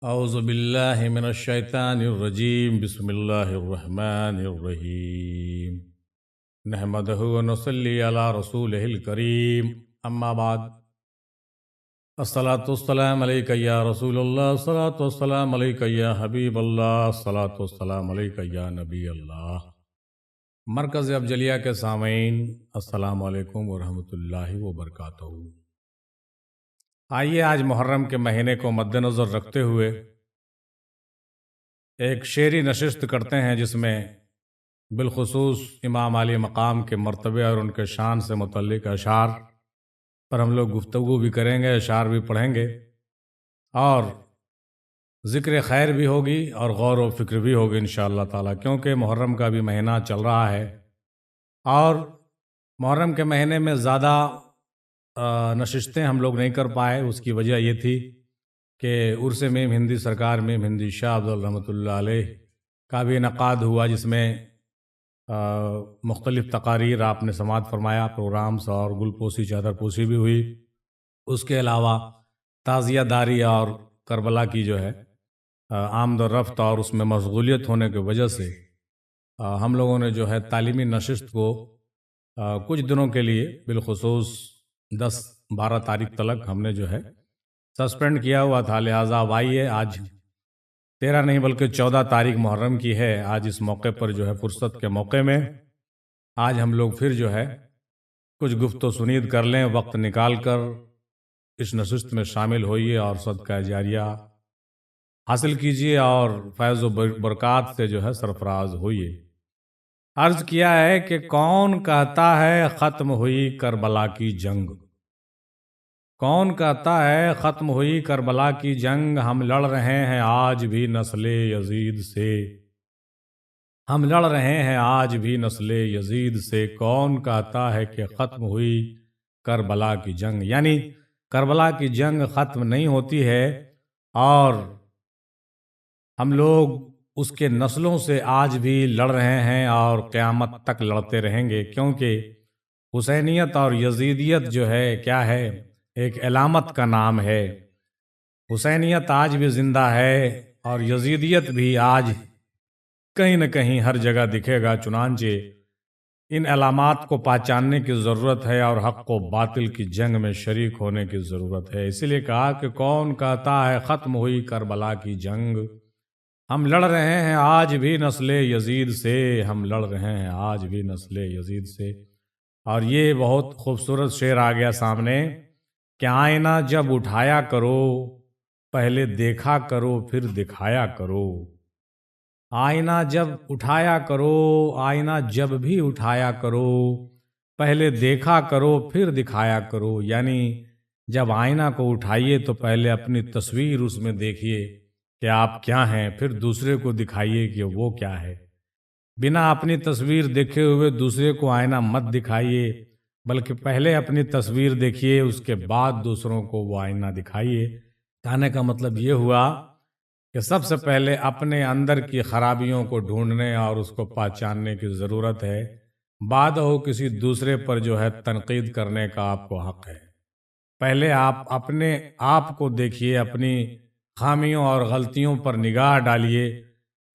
اعوذ باللہ من الشیطان الرجیم بسم اللہ الرحمن الرحیم نحمدہ ونصلی علی رسولہ الکریم اما بعد الصلاۃ والسلام علیک یا رسول اللہ الصلاۃ والسلام علیک یا حبیب اللہ الصلاۃ والسلام علیک یا نبی اللہ۔ مرکز افضلیہ کے سامعین السلام علیکم ورحمۃ اللہ وبرکاتہ۔ آئیے آج محرم کے مہینے کو مد نظر رکھتے ہوئے ایک شعری نشست کرتے ہیں جس میں بالخصوص امام عالی مقام کے مرتبے اور ان کے شان سے متعلق اشعار پر ہم لوگ گفتگو بھی کریں گے، اشعار بھی پڑھیں گے اور ذکر خیر بھی ہوگی اور غور و فکر بھی ہوگی انشاءاللہ تعالیٰ، کیونکہ محرم کا بھی مہینہ چل رہا ہے اور محرم کے مہینے میں زیادہ نشستیں ہم لوگ نہیں کر پائے۔ اس کی وجہ یہ تھی کہ عرس میم ہندی سرکار میم ہندی شاہ افضل رحمۃ اللہ علیہ کا بھی انعقاد ہوا، جس میں مختلف تقاریر آپ نے سماعت فرمایا، پروگرامز اور گل پوسی چادر پوسی بھی ہوئی۔ اس کے علاوہ تعزیہ داری اور کربلا کی جو ہے آمد و رفت اور اس میں مشغولیت ہونے کی وجہ سے ہم لوگوں نے جو ہے تعلیمی نشست کو کچھ دنوں کے لیے بالخصوص 10-12 تاریخ تک ہم نے جو ہے سسپینڈ کیا ہوا تھا، لہٰذا آئیے آج 13 نہیں بلکہ 14 تاریخ محرم کی ہے۔ آج اس موقع پر جو ہے فرصت کے موقع میں آج ہم لوگ پھر جو ہے کچھ گفت و شنید کر لیں، وقت نکال کر اس نشست میں شامل ہوئیے اور صدقہ جاریہ حاصل کیجیے اور فیض و برکات سے جو ہے سرفراز ہوئیے۔ عرض کیا ہے کہ کون کہتا ہے ختم ہوئی کربلا کی جنگ، کون کہتا ہے ختم ہوئی کربلا کی جنگ، ہم لڑ رہے ہیں آج بھی نسل یزید سے، ہم لڑ رہے ہیں آج بھی نسل یزید سے، کون کہتا ہے کہ ختم ہوئی کربلا کی جنگ، یعنی کربلا کی جنگ ختم نہیں ہوتی ہے اور ہم لوگ اس کے نسلوں سے آج بھی لڑ رہے ہیں اور قیامت تک لڑتے رہیں گے، کیونکہ حسینیت اور یزیدیت جو ہے کیا ہے، ایک علامت کا نام ہے۔ حسینیت آج بھی زندہ ہے اور یزیدیت بھی آج کہیں نہ کہیں ہر جگہ دکھے گا، چنانچہ ان علامات کو پہچاننے کی ضرورت ہے اور حق و باطل کی جنگ میں شریک ہونے کی ضرورت ہے۔ اسی لیے کہا کہ کون کہتا ہے ختم ہوئی کربلا کی جنگ، ہم لڑ رہے ہیں آج بھی نسل یزید سے، ہم لڑ رہے ہیں آج بھی نسل یزید سے۔ اور یہ بہت خوبصورت شعر آ گیا سامنے کہ آئینہ جب اٹھایا کرو پہلے دیکھا کرو پھر دکھایا کرو، آئینہ جب اٹھایا کرو، آئینہ جب بھی اٹھایا کرو پہلے دیکھا کرو پھر دکھایا کرو، یعنی جب آئینہ کو اٹھائیے تو پہلے اپنی تصویر اس میں دیکھیے کہ آپ کیا ہیں، پھر دوسرے کو دکھائیے کہ وہ کیا ہے۔ بنا اپنی تصویر دیکھے ہوئے دوسرے کو آئینہ مت دکھائیے، بلکہ پہلے اپنی تصویر دیکھیے، اس کے بعد دوسروں کو وہ آئینہ دکھائیے۔ کہنے کا مطلب یہ ہوا کہ سب سے پہلے اپنے اندر کی خرابیوں کو ڈھونڈنے اور اس کو پہچاننے کی ضرورت ہے، بعد ہو کسی دوسرے پر جو ہے تنقید کرنے کا آپ کو حق ہے۔ پہلے آپ اپنے آپ کو دیکھیے، اپنی خامیوں اور غلطیوں پر نگاہ ڈالیے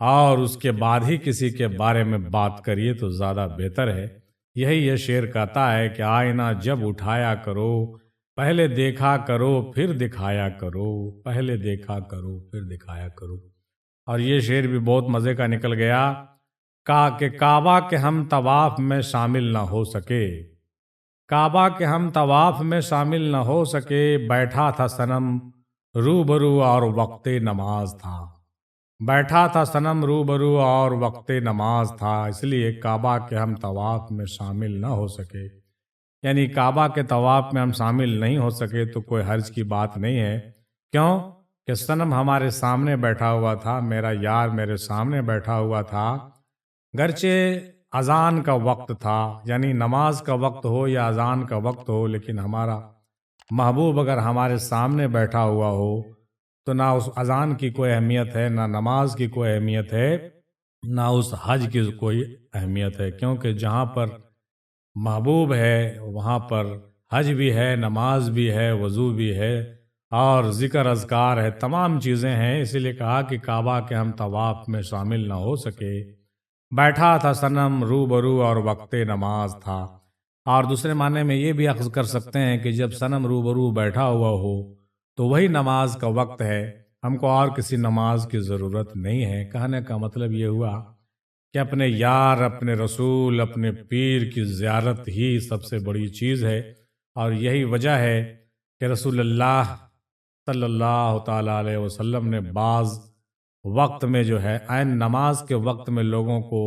اور اس کے بعد ہی کسی کے بارے میں بات کریے تو زیادہ بہتر ہے۔ یہی یہ شعر کہتا ہے کہ آئینہ جب اٹھایا کرو پہلے دیکھا کرو پھر دکھایا کرو، پہلے دیکھا کرو پھر دکھایا کرو۔ اور یہ شعر بھی بہت مزے کا نکل گیا، کہا کہ کعبہ کے ہم طواف میں شامل نہ ہو سکے، کعبہ کے ہم طواف میں شامل نہ ہو سکے، بیٹھا تھا صنم روبرو اور وقت نماز تھا، بیٹھا تھا صنم روبرو اور وقت نماز تھا، اس لیے کعبہ کے ہم طواف میں شامل نہ ہو سکے، یعنی کعبہ کے طواف میں ہم شامل نہیں ہو سکے تو کوئی حرج کی بات نہیں ہے۔ کیوں کہ صنم ہمارے سامنے بیٹھا ہوا تھا، میرا یار میرے سامنے بیٹھا ہوا تھا، گرچہ اذان کا وقت تھا، یعنی نماز کا وقت ہو یا اذان کا وقت ہو، لیکن ہمارا محبوب اگر ہمارے سامنے بیٹھا ہوا ہو تو نہ اس اذان کی کوئی اہمیت ہے، نہ نماز کی کوئی اہمیت ہے، نہ اس حج کی کوئی اہمیت ہے، کیونکہ جہاں پر محبوب ہے وہاں پر حج بھی ہے، نماز بھی ہے، وضو بھی ہے، اور ذکر اذکار ہے، تمام چیزیں ہیں، اسی لیے کہا کہ کعبہ کے ہم طواف میں شامل نہ ہو سکے۔ بیٹھا تھا صنم روبرو اور وقت نماز تھا۔ اور دوسرے معنی میں یہ بھی اخذ کر سکتے ہیں کہ جب صنم روبرو بیٹھا ہوا ہو تو وہی نماز کا وقت ہے، ہم کو اور کسی نماز کی ضرورت نہیں ہے۔ کہنے کا مطلب یہ ہوا کہ اپنے یار، اپنے رسول، اپنے پیر کی زیارت ہی سب سے بڑی چیز ہے، اور یہی وجہ ہے کہ رسول اللہ صلی اللہ تعالیٰ علیہ وسلم نے بعض وقت میں جو ہے عین نماز کے وقت میں لوگوں کو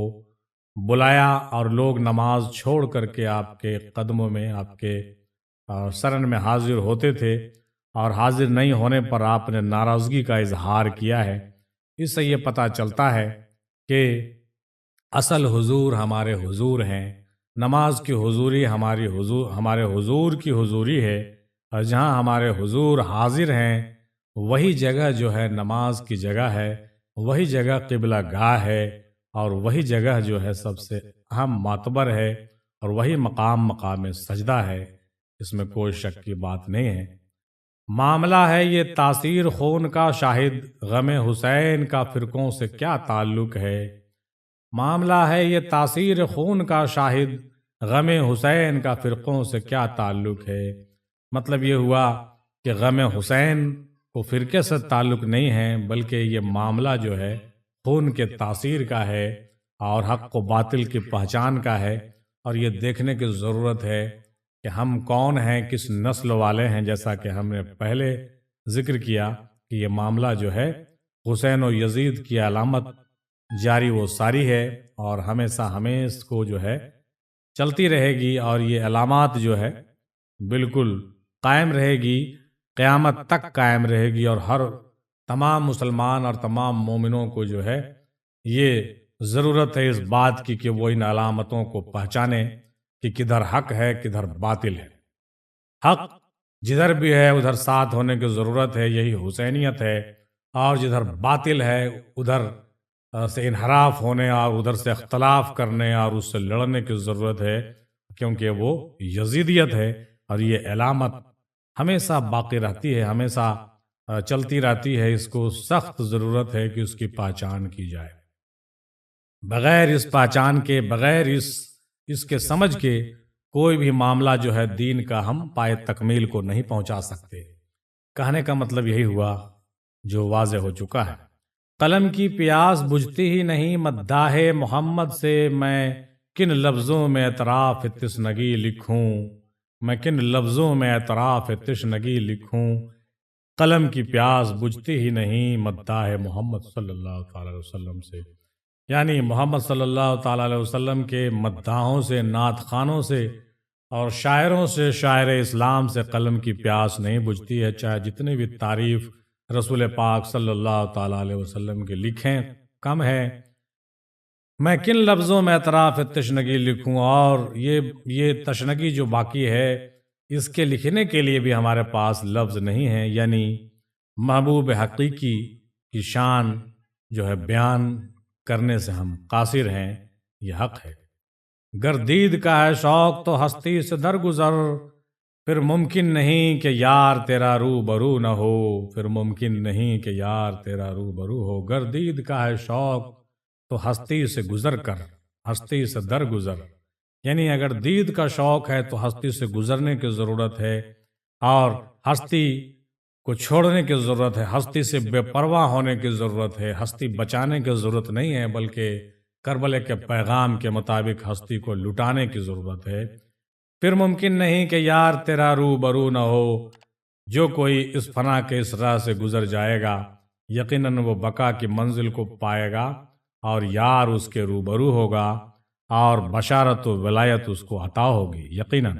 بلایا، اور لوگ نماز چھوڑ کر کے آپ کے قدموں میں، آپ کے سرن میں حاضر ہوتے تھے، اور حاضر نہیں ہونے پر آپ نے ناراضگی کا اظہار کیا ہے۔ اس سے یہ پتہ چلتا ہے کہ اصل حضور ہمارے حضور ہیں، نماز کی حضوری ہمارے حضور کی حضوری ہے، اور جہاں ہمارے حضور حاضر ہیں وہی جگہ جو ہے نماز کی جگہ ہے، وہی جگہ قبلہ گاہ ہے، اور وہی جگہ جو ہے سب سے اہم معتبر ہے، اور وہی مقام سجدہ ہے، اس میں کوئی شک کی بات نہیں ہے۔ معاملہ ہے یہ تاثیر خون کا شاہد، غم حسین کا فرقوں سے کیا تعلق ہے۔ معاملہ ہے یہ تاثیر خون کا شاہد، غم حسین کا فرقوں سے کیا تعلق ہے۔ مطلب یہ ہوا کہ غم حسین کو فرقے سے تعلق نہیں ہے، بلکہ یہ معاملہ جو ہے خون کے تاثیر کا ہے، اور حق و باطل کی پہچان کا ہے، اور یہ دیکھنے کی ضرورت ہے کہ ہم کون ہیں، کس نسل والے ہیں۔ جیسا کہ ہم نے پہلے ذکر کیا کہ یہ معاملہ جو ہے حسین و یزید کی علامت جاری و ساری ہے، اور ہمیشہ اس کو جو ہے چلتی رہے گی، اور یہ علامات جو ہے بالکل قائم رہے گی، قیامت تک قائم رہے گی، اور ہر تمام مسلمان اور تمام مومنوں کو جو ہے یہ ضرورت ہے اس بات کی کہ وہ ان علامتوں کو پہچانے کہ کدھر حق ہے، کدھر باطل ہے۔ حق جدھر بھی ہے ادھر ساتھ ہونے کی ضرورت ہے، یہی حسینیت ہے، اور جدھر باطل ہے ادھر سے انحراف ہونے اور ادھر سے اختلاف کرنے اور اس سے لڑنے کی ضرورت ہے، کیونکہ وہ یزیدیت ہے، اور یہ علامت ہمیشہ باقی رہتی ہے، ہمیشہ چلتی رہتی ہے۔ اس کو سخت ضرورت ہے کہ اس کی پہچان کی جائے۔ بغیر اس پہچان کے، بغیر اس کے سمجھ کے کوئی بھی معاملہ جو ہے دین کا ہم پائے تکمیل کو نہیں پہنچا سکتے۔ کہنے کا مطلب یہی ہوا جو واضح ہو چکا ہے۔ قلم کی پیاس بجھتی ہی نہیں، مداح محمد سے میں کن لفظوں میں اعتراف تشنگی لکھوں، میں کن لفظوں میں اعتراف تشنگی لکھوں۔ قلم کی پیاس بجھتی ہی نہیں مداح محمد صلی اللہ تعالی علیہ وسلم سے، یعنی محمد صلی اللہ تعالی علیہ وسلم کے مداحوں سے، نعت خوانوں سے اور شاعروں سے، شاعر اسلام سے قلم کی پیاس نہیں بجھتی ہے، چاہے جتنی بھی تعریف رسول پاک صلی اللہ تعالی علیہ وسلم کے لکھیں کم ہے۔ میں کن لفظوں میں اعتراف تشنگی لکھوں، اور یہ تشنگی جو باقی ہے اس کے لکھنے کے لیے بھی ہمارے پاس لفظ نہیں ہے، یعنی محبوب حقیقی کی شان جو ہے بیان کرنے سے ہم قاصر ہیں، یہ حق ہے۔ گردید کا ہے شوق تو ہستی سے درگزر، پھر ممکن نہیں کہ یار تیرا روبرو نہ ہو، پھر ممکن نہیں کہ یار تیرا روبرو ہو۔ گردید کا ہے شوق تو ہستی سے گزر کر، ہستی سے درگزر، یعنی اگر دید کا شوق ہے تو ہستی سے گزرنے کی ضرورت ہے، اور ہستی کو چھوڑنے کی ضرورت ہے، ہستی سے بے پرواہ ہونے کی ضرورت ہے، ہستی بچانے کی ضرورت نہیں ہے، بلکہ کربلا کے پیغام کے مطابق ہستی کو لٹانے کی ضرورت ہے۔ پھر ممکن نہیں کہ یار تیرا روبرو نہ ہو، جو کوئی اس فنا کے اس راہ سے گزر جائے گا یقیناً وہ بقا کی منزل کو پائے گا، اور یار اس کے روبرو ہوگا، اور بشارت و ولایت اس کو عطا ہوگی یقیناً۔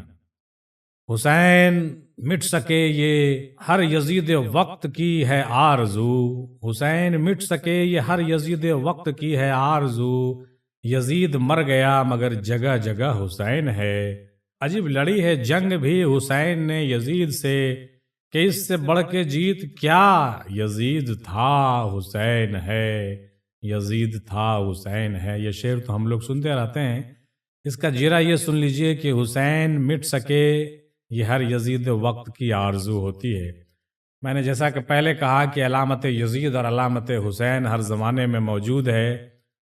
حسین مٹ سکے یہ ہر یزید وقت کی ہے آرزو، حسین مٹ سکے یہ ہر یزید وقت کی ہے آرزو، یزید مر گیا مگر جگہ جگہ حسین ہے، عجب لڑی ہے جنگ بھی حسین نے یزید سے، کہ اس سے بڑھ کے جیت کیا، یزید تھا حسین ہے، یزید تھا حسین ہے۔ یہ شعر تو ہم لوگ سنتے رہتے ہیں، اس کا جیرہ یہ سن لیجئے کہ حسین مٹ سکے یہ ہر یزید وقت کی آرزو ہوتی ہے، میں نے جیسا کہ پہلے کہا کہ علامت یزید اور علامت حسین ہر زمانے میں موجود ہے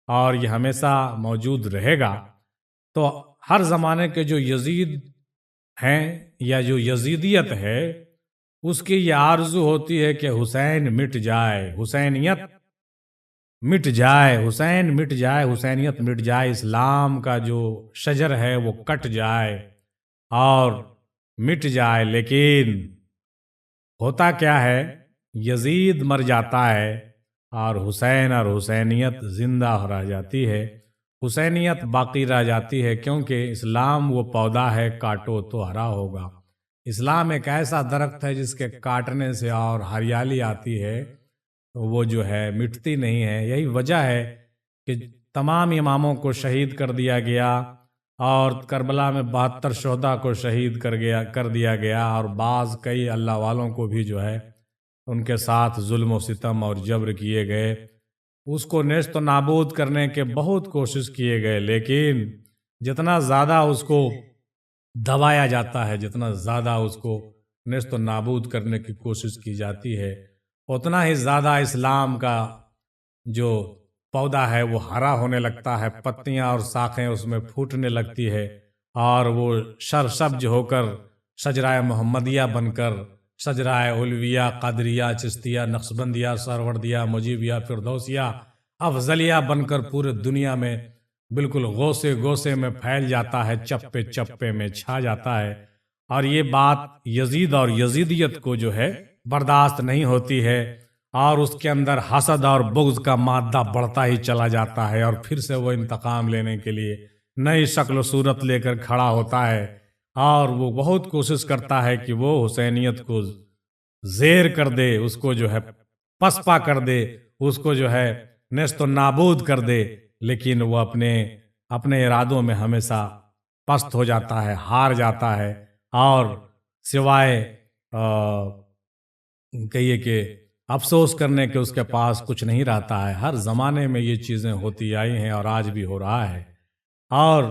اور یہ ہمیشہ موجود رہے گا۔ تو ہر زمانے کے جو یزید ہیں یا جو یزیدیت ہے اس کی یہ آرزو ہوتی ہے کہ حسین مٹ جائے، حسینیت مٹ جائے، حسین مٹ جائے، حسینیت مٹ جائے، اسلام کا جو شجر ہے وہ کٹ جائے اور مٹ جائے۔ لیکن ہوتا کیا ہے، یزید مر جاتا ہے اور حسین اور حسینیت زندہ رہ جاتی ہے، حسینیت باقی رہ جاتی ہے، کیونکہ اسلام وہ پودا ہے کاٹو تو ہرا ہوگا۔ اسلام ایک ایسا درخت ہے جس کے کاٹنے سے اور ہریالی آتی ہے، تو وہ جو ہے مٹتی نہیں ہے۔ یہی وجہ ہے کہ تمام اماموں کو شہید کر دیا گیا اور کربلا میں 72 شہداء کو شہید کر دیا گیا، اور بعض کئی اللہ والوں کو بھی جو ہے ان کے ساتھ ظلم و ستم اور جبر کیے گئے۔ اس کو نیست و نابود کرنے کے بہت کوشش کیے گئے، لیکن جتنا زیادہ اس کو دبایا جاتا ہے، جتنا زیادہ اس کو نیست و نابود کرنے کی کوشش کی جاتی ہے، اتنا ہی زیادہ اسلام کا جو پودا ہے وہ ہرا ہونے لگتا ہے، پتیاں اور شاخیں اس میں پھوٹنے لگتی ہے اور وہ سرسبز ہو کر شجرہ محمدیہ بن کر، شجرہ علویہ، قادریہ، چشتیہ، نقشبندیہ، سہروردیہ، مجیبیہ، فردوسیہ، افضلیہ بن کر پورے دنیا میں بالکل گوسے گوسے میں پھیل جاتا ہے، چپے چپے میں چھا جاتا ہے۔ اور یہ بات یزید اور یزیدیت کو جو ہے برداشت نہیں ہوتی ہے، اور اس کے اندر حسد اور بغض کا مادہ بڑھتا ہی چلا جاتا ہے، اور پھر سے وہ انتقام لینے کے لیے نئی شکل و صورت لے کر کھڑا ہوتا ہے، اور وہ بہت کوشش کرتا ہے کہ وہ حسینیت کو زیر کر دے، اس کو جو ہے پسپا کر دے، اس کو جو ہے نیست و نابود کر دے، لیکن وہ اپنے ارادوں میں ہمیشہ پست ہو جاتا ہے، ہار جاتا ہے، اور سوائے کہیے کہ افسوس کرنے کے اس کے پاس کچھ نہیں رہتا ہے۔ ہر زمانے میں یہ چیزیں ہوتی آئی ہیں اور آج بھی ہو رہا ہے، اور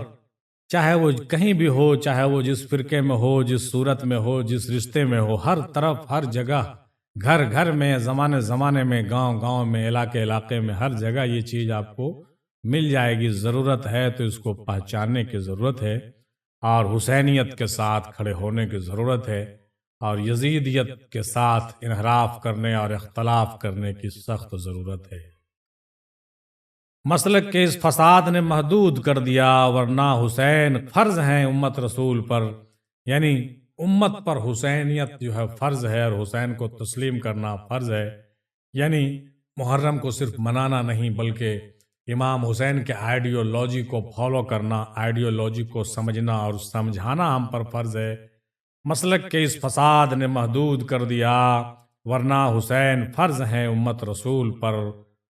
چاہے وہ کہیں بھی ہو، چاہے وہ جس فرقے میں ہو، جس صورت میں ہو، جس رشتے میں ہو، ہر طرف، ہر جگہ، گھر گھر میں، زمانے میں، گاؤں گاؤں میں، علاقے میں، ہر جگہ یہ چیز آپ کو مل جائے گی۔ ضرورت ہے تو اس کو پہچاننے کی ضرورت ہے، اور حسینیت کے ساتھ کھڑے ہونے کی ضرورت ہے، اور یزیدیت کے ساتھ انحراف کرنے اور اختلاف کرنے کی سخت ضرورت ہے۔ مسلک کے اس فساد نے محدود کر دیا، ورنہ حسین فرض ہیں امت رسول پر، یعنی امت پر حسینیت جو ہے فرض ہے، اور حسین کو تسلیم کرنا فرض ہے۔ یعنی محرم کو صرف منانا نہیں، بلکہ امام حسین کے آئیڈیولوجی کو فالو کرنا، آئیڈیولوجی کو سمجھنا اور سمجھانا ہم پر فرض ہے۔ مسلک کے اس فساد نے محدود کر دیا، ورنہ حسین فرض ہیں امت رسول پر،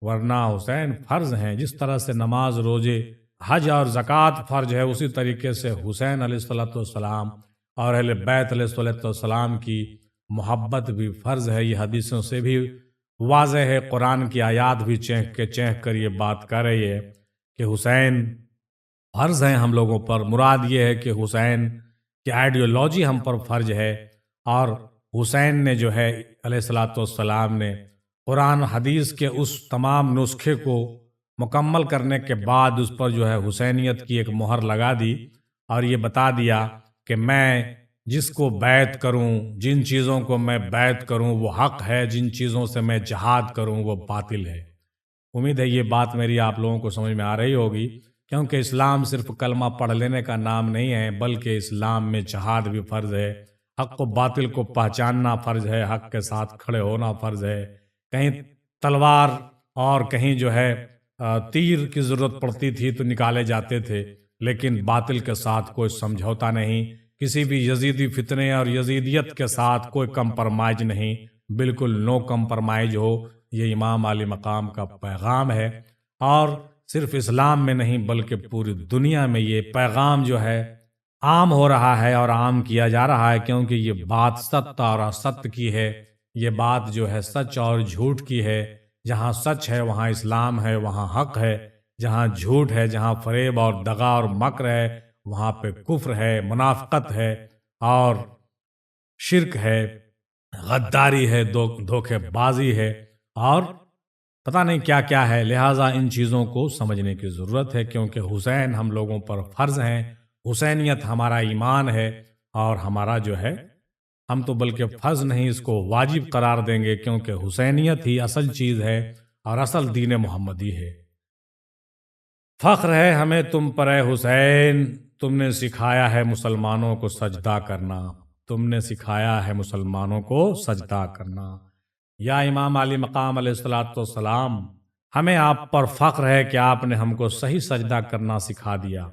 ورنہ حسین فرض ہیں۔ جس طرح سے نماز، روزے، حج اور زکوٰۃ فرض ہے، اسی طریقے سے حسین علیہ السلام اور اہل بیت علیہ السلام کی محبت بھی فرض ہے۔ یہ حدیثوں سے بھی واضح ہے، قرآن کی آیات بھی چینک کر یہ بات کر رہی ہے کہ حسین فرض ہیں ہم لوگوں پر۔ مراد یہ ہے کہ حسین کی آئیڈیولوجی ہم پر فرض ہے، اور حسین نے جو ہے علیہ السلام نے قرآن حدیث کے اس تمام نسخے کو مکمل کرنے کے بعد اس پر جو ہے حسینیت کی ایک مہر لگا دی، اور یہ بتا دیا کہ میں جس کو بیعت کروں، جن چیزوں کو میں بیعت کروں وہ حق ہے، جن چیزوں سے میں جہاد کروں وہ باطل ہے۔ امید ہے یہ بات میری آپ لوگوں کو سمجھ میں آ رہی ہوگی، کیونکہ اسلام صرف کلمہ پڑھ لینے کا نام نہیں ہے، بلکہ اسلام میں جہاد بھی فرض ہے، حق و باطل کو پہچاننا فرض ہے، حق کے ساتھ کھڑے ہونا فرض ہے۔ کہیں تلوار اور کہیں جو ہے تیر کی ضرورت پڑتی تھی تو نکالے جاتے تھے، لیکن باطل کے ساتھ کوئی سمجھوتا نہیں، کسی بھی یزیدی فتنے اور یزیدیت کے ساتھ کوئی کمپرمائز نہیں، بالکل نو کمپرمائز ہو۔ یہ امام علی مقام کا پیغام ہے، اور صرف اسلام میں نہیں بلکہ پوری دنیا میں یہ پیغام جو ہے عام ہو رہا ہے اور عام کیا جا رہا ہے، کیونکہ یہ بات سچ اور است کی ہے، یہ بات جو ہے سچ اور جھوٹ کی ہے۔ جہاں سچ ہے وہاں اسلام ہے، وہاں حق ہے، جہاں جھوٹ ہے، جہاں فریب اور دغا اور مکر ہے، وہاں پہ کفر ہے، منافقت ہے اور شرک ہے، غداری ہے، دھوکے بازی ہے اور پتہ نہیں کیا کیا ہے۔ لہٰذا ان چیزوں کو سمجھنے کی ضرورت ہے، کیونکہ حسین ہم لوگوں پر فرض ہیں، حسینیت ہمارا ایمان ہے، اور ہمارا جو ہے ہم تو بلکہ فرض نہیں اس کو واجب قرار دیں گے، کیونکہ حسینیت ہی اصل چیز ہے اور اصل دین محمدی ہے۔ فخر ہے ہمیں تم پر اے حسین، تم نے سکھایا ہے مسلمانوں کو سجدہ کرنا، تم نے سکھایا ہے مسلمانوں کو سجدہ کرنا۔ یا امام علی مقام علیہ الصلوۃ والسلام، ہمیں آپ پر فخر ہے کہ آپ نے ہم کو صحیح سجدہ کرنا سکھا دیا،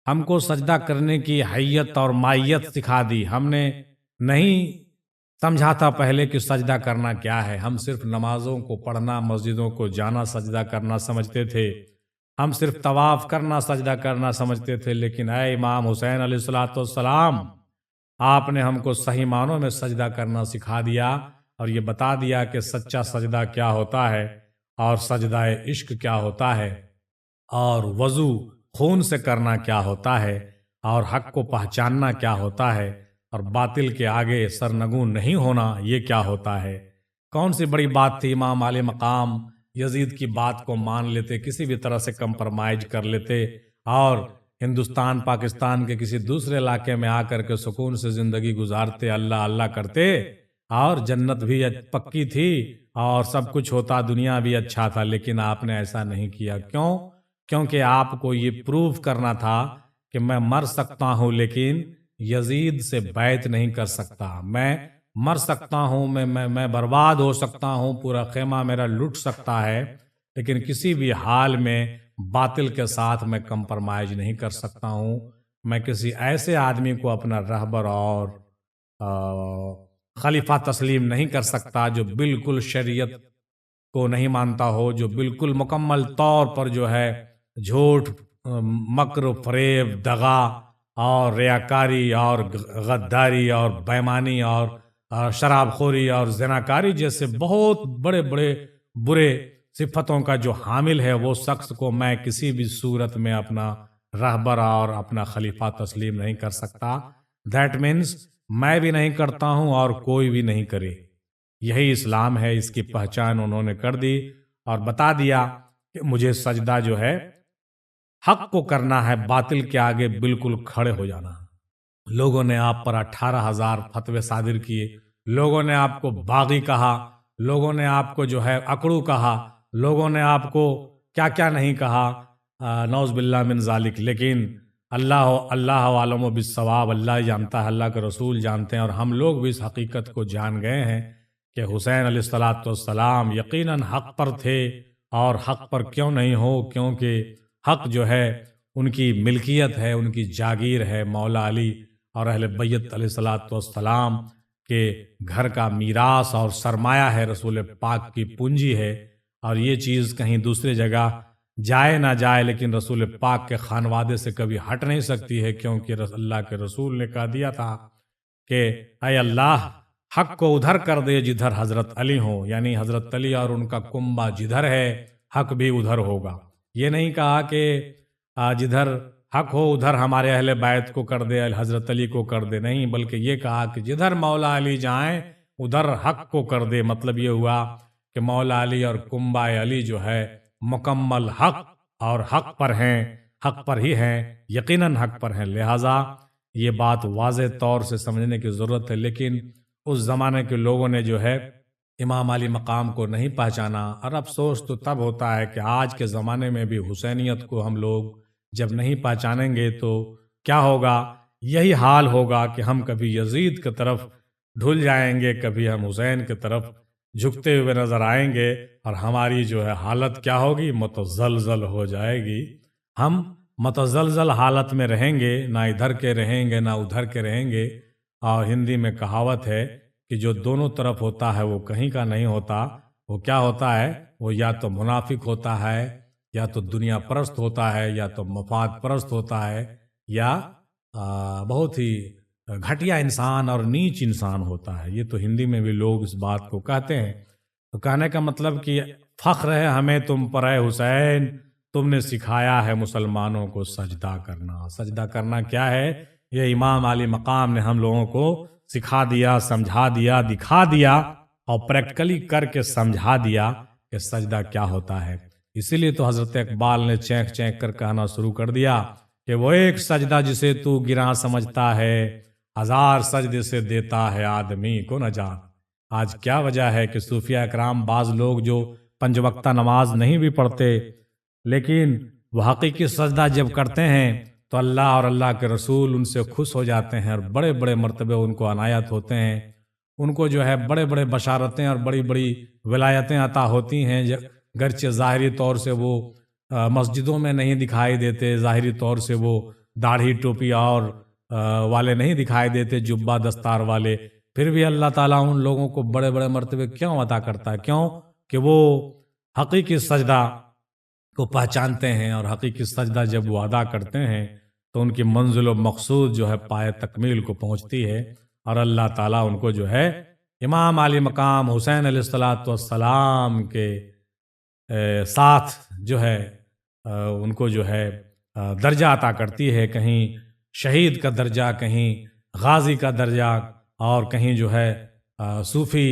ہم کو سجدہ کرنے کی حیت اور مائیت سکھا دی۔ ہم نے نہیں سمجھا تھا پہلے کہ سجدہ کرنا کیا ہے، ہم صرف نمازوں کو پڑھنا، مسجدوں کو جانا سجدہ کرنا سمجھتے تھے، ہم صرف طواف کرنا سجدہ کرنا سمجھتے تھے، لیکن اے امام حسین علیہ الصلوۃ والسلام، آپ نے ہم کو صحیح معنوں میں سجدہ کرنا سکھا دیا اور یہ بتا دیا کہ سچا سجدہ کیا ہوتا ہے اور سجدہ عشق کیا ہوتا ہے، اور وضو خون سے کرنا کیا ہوتا ہے، اور حق کو پہچاننا کیا ہوتا ہے، اور باطل کے آگے سرنگوں نہیں ہونا یہ کیا ہوتا ہے۔ کون سی بڑی بات تھی، امام علی مقام یزید کی بات کو مان لیتے، کسی بھی طرح سے کمپرمائز کر لیتے اور ہندوستان پاکستان کے کسی دوسرے علاقے میں آ کر کے سکون سے زندگی گزارتے، اللہ اللہ کرتے، اور جنت بھی پکی تھی اور سب کچھ ہوتا، دنیا بھی اچھا تھا، لیکن آپ نے ایسا نہیں کیا۔ کیوں؟ کیونکہ آپ کو یہ پروف کرنا تھا کہ میں مر سکتا ہوں لیکن یزید سے بیعت نہیں کر سکتا، میں مر سکتا ہوں، میں برباد ہو سکتا ہوں، پورا خیمہ میرا لٹ سکتا ہے، لیکن کسی بھی حال میں باطل کے ساتھ میں کمپرمائز نہیں کر سکتا ہوں۔ میں کسی ایسے آدمی کو اپنا رہبر اور خلیفہ تسلیم نہیں کر سکتا جو بالکل شریعت کو نہیں مانتا ہو، جو بالکل مکمل طور پر جو ہے جھوٹ، مکر و فریب، دغا اور ریاکاری اور غداری اور بےایمانی اور شراب خوری اور زناکاری جیسے بہت بڑے بڑے برے صفتوں کا جو حامل ہے، وہ شخص کو میں کسی بھی صورت میں اپنا رہبر اور اپنا خلیفہ تسلیم نہیں کر سکتا۔ دیٹ مینس میں بھی نہیں کرتا ہوں اور کوئی بھی نہیں کرے۔ یہی اسلام ہے، اس کی پہچان انہوں نے کر دی اور بتا دیا کہ مجھے سجدہ جو ہے حق کو کرنا ہے، باطل کے آگے بالکل کھڑے ہو جانا ہے۔ لوگوں نے آپ پر 18,000 فتوے صادر کیے، لوگوں نے آپ کو باغی کہا، لوگوں نے آپ کو جو ہے اکڑو کہا، لوگوں نے آپ کو کیا کیا نہیں کہا، نعوذ باللہ من ذالک، لیکن اللہ عالم بالصواب، اللہ جانتا ہے، اللہ کے رسول جانتے ہیں، اور ہم لوگ بھی اس حقیقت کو جان گئے ہیں کہ حسین علیہ الصلوۃ والسلام یقیناً حق پر تھے، اور حق پر کیوں نہیں ہو، کیونکہ حق جو ہے ان کی ملکیت ہے، ان کی جاگیر ہے، مولا علی اور اہل بیت علیہ الصلوۃ والسلام کے گھر کا میراث اور سرمایہ ہے، رسول پاک کی پونجی ہے، اور یہ چیز کہیں دوسری جگہ جائے نہ جائے لیکن رسول پاک کے خانوادے سے کبھی ہٹ نہیں سکتی ہے، کیونکہ اللہ کے رسول نے کہا دیا تھا کہ اے اللہ، حق کو ادھر کر دے جدھر حضرت علی ہوں، یعنی حضرت علی اور ان کا کنبہ جدھر ہے حق بھی ادھر ہوگا۔ یہ نہیں کہا کہ جدھر حق ہو ادھر ہمارے اہل بیت کو کر دے، حضرت علی کو کر دے، نہیں، بلکہ یہ کہا کہ جدھر مولا علی جائیں ادھر حق کو کر دے۔ مطلب یہ ہوا کہ مولا علی اور کنبہ علی جو ہے مکمل حق اور حق پر ہیں، حق پر ہی ہیں، یقیناً حق پر ہیں۔ لہٰذا یہ بات واضح طور سے سمجھنے کی ضرورت ہے، لیکن اس زمانے کے لوگوں نے جو ہے امام علی مقام کو نہیں پہچانا، اور افسوس تو تب ہوتا ہے کہ آج کے زمانے میں بھی حسینیت کو ہم لوگ جب نہیں پہچانیں گے تو کیا ہوگا؟ یہی حال ہوگا کہ ہم کبھی یزید کی طرف ڈھل جائیں گے، کبھی ہم حسین کی طرف جھکتے ہوئے نظر آئیں گے، اور ہماری جو ہے حالت کیا ہوگی؟ متزلزل ہو جائے گی۔ ہم متزلزل حالت میں رہیں گے، نہ ادھر کے رہیں گے نہ ادھر کے رہیں گے۔ اور ہندی میں کہاوت ہے کہ جو دونوں طرف ہوتا ہے وہ کہیں کا نہیں ہوتا۔ وہ کیا ہوتا ہے؟ وہ یا تو منافق ہوتا ہے، یا تو دنیا پرست ہوتا ہے، یا تو مفاد پرست ہوتا ہے، یا بہت ہی گھٹیا انسان اور نیچ انسان ہوتا ہے۔ یہ تو ہندی میں بھی لوگ اس بات کو کہتے ہیں۔ تو کہنے کا مطلب کہ فخر ہے ہمیں تم پر اے حسین، تم نے سکھایا ہے مسلمانوں کو سجدہ کرنا۔ سجدہ کرنا کیا ہے؟ یہ امام علی مقام نے ہم لوگوں کو سکھا دیا، سمجھا دیا، دکھا دیا اور پریکٹیکلی کر کے سمجھا دیا کہ سجدہ کیا ہوتا ہے۔ اسی لیے تو حضرت اقبال نے چینک چینک کر کہنا شروع کر دیا کہ وہ ایک سجدہ جسے تو گراں سمجھتا ہے، ہزار سجدے سے دیتا ہے آدمی کو نجات۔ آج کیا وجہ ہے کہ صوفیہ اکرام بعض لوگ جو 5 وقتہ نماز نہیں بھی پڑھتے لیکن وہ حقیقی سجدہ جب کرتے ہیں تو اللہ اور اللہ کے رسول ان سے خوش ہو جاتے ہیں اور بڑے بڑے مرتبے ان کو عنایت ہوتے ہیں، ان کو جو ہے بڑے بڑے بشارتیں اور بڑی بڑی ولایتیں عطا ہوتی ہیں، گرچہ ظاہری طور سے وہ مسجدوں میں نہیں دکھائی دیتے، ظاہری طور سے وہ داڑھی ٹوپی اور والے نہیں دکھائی دیتے، جبہ دستار والے، پھر بھی اللہ تعالیٰ ان لوگوں کو بڑے بڑے مرتبے کیوں عطا کرتا ہے؟ کیوں کہ وہ حقیقی سجدہ کو پہچانتے ہیں، اور حقیقی سجدہ جب وہ ادا کرتے ہیں تو ان کی منزل و مقصود جو ہے پائے تکمیل کو پہنچتی ہے، اور اللہ تعالیٰ ان کو جو ہے امام علی مقام حسین علیہ الصلوۃ والسلام کے ساتھ جو ہے ان کو جو ہے درجہ عطا کرتی ہے، کہیں شہید کا درجہ، کہیں غازی کا درجہ، اور کہیں جو ہے صوفی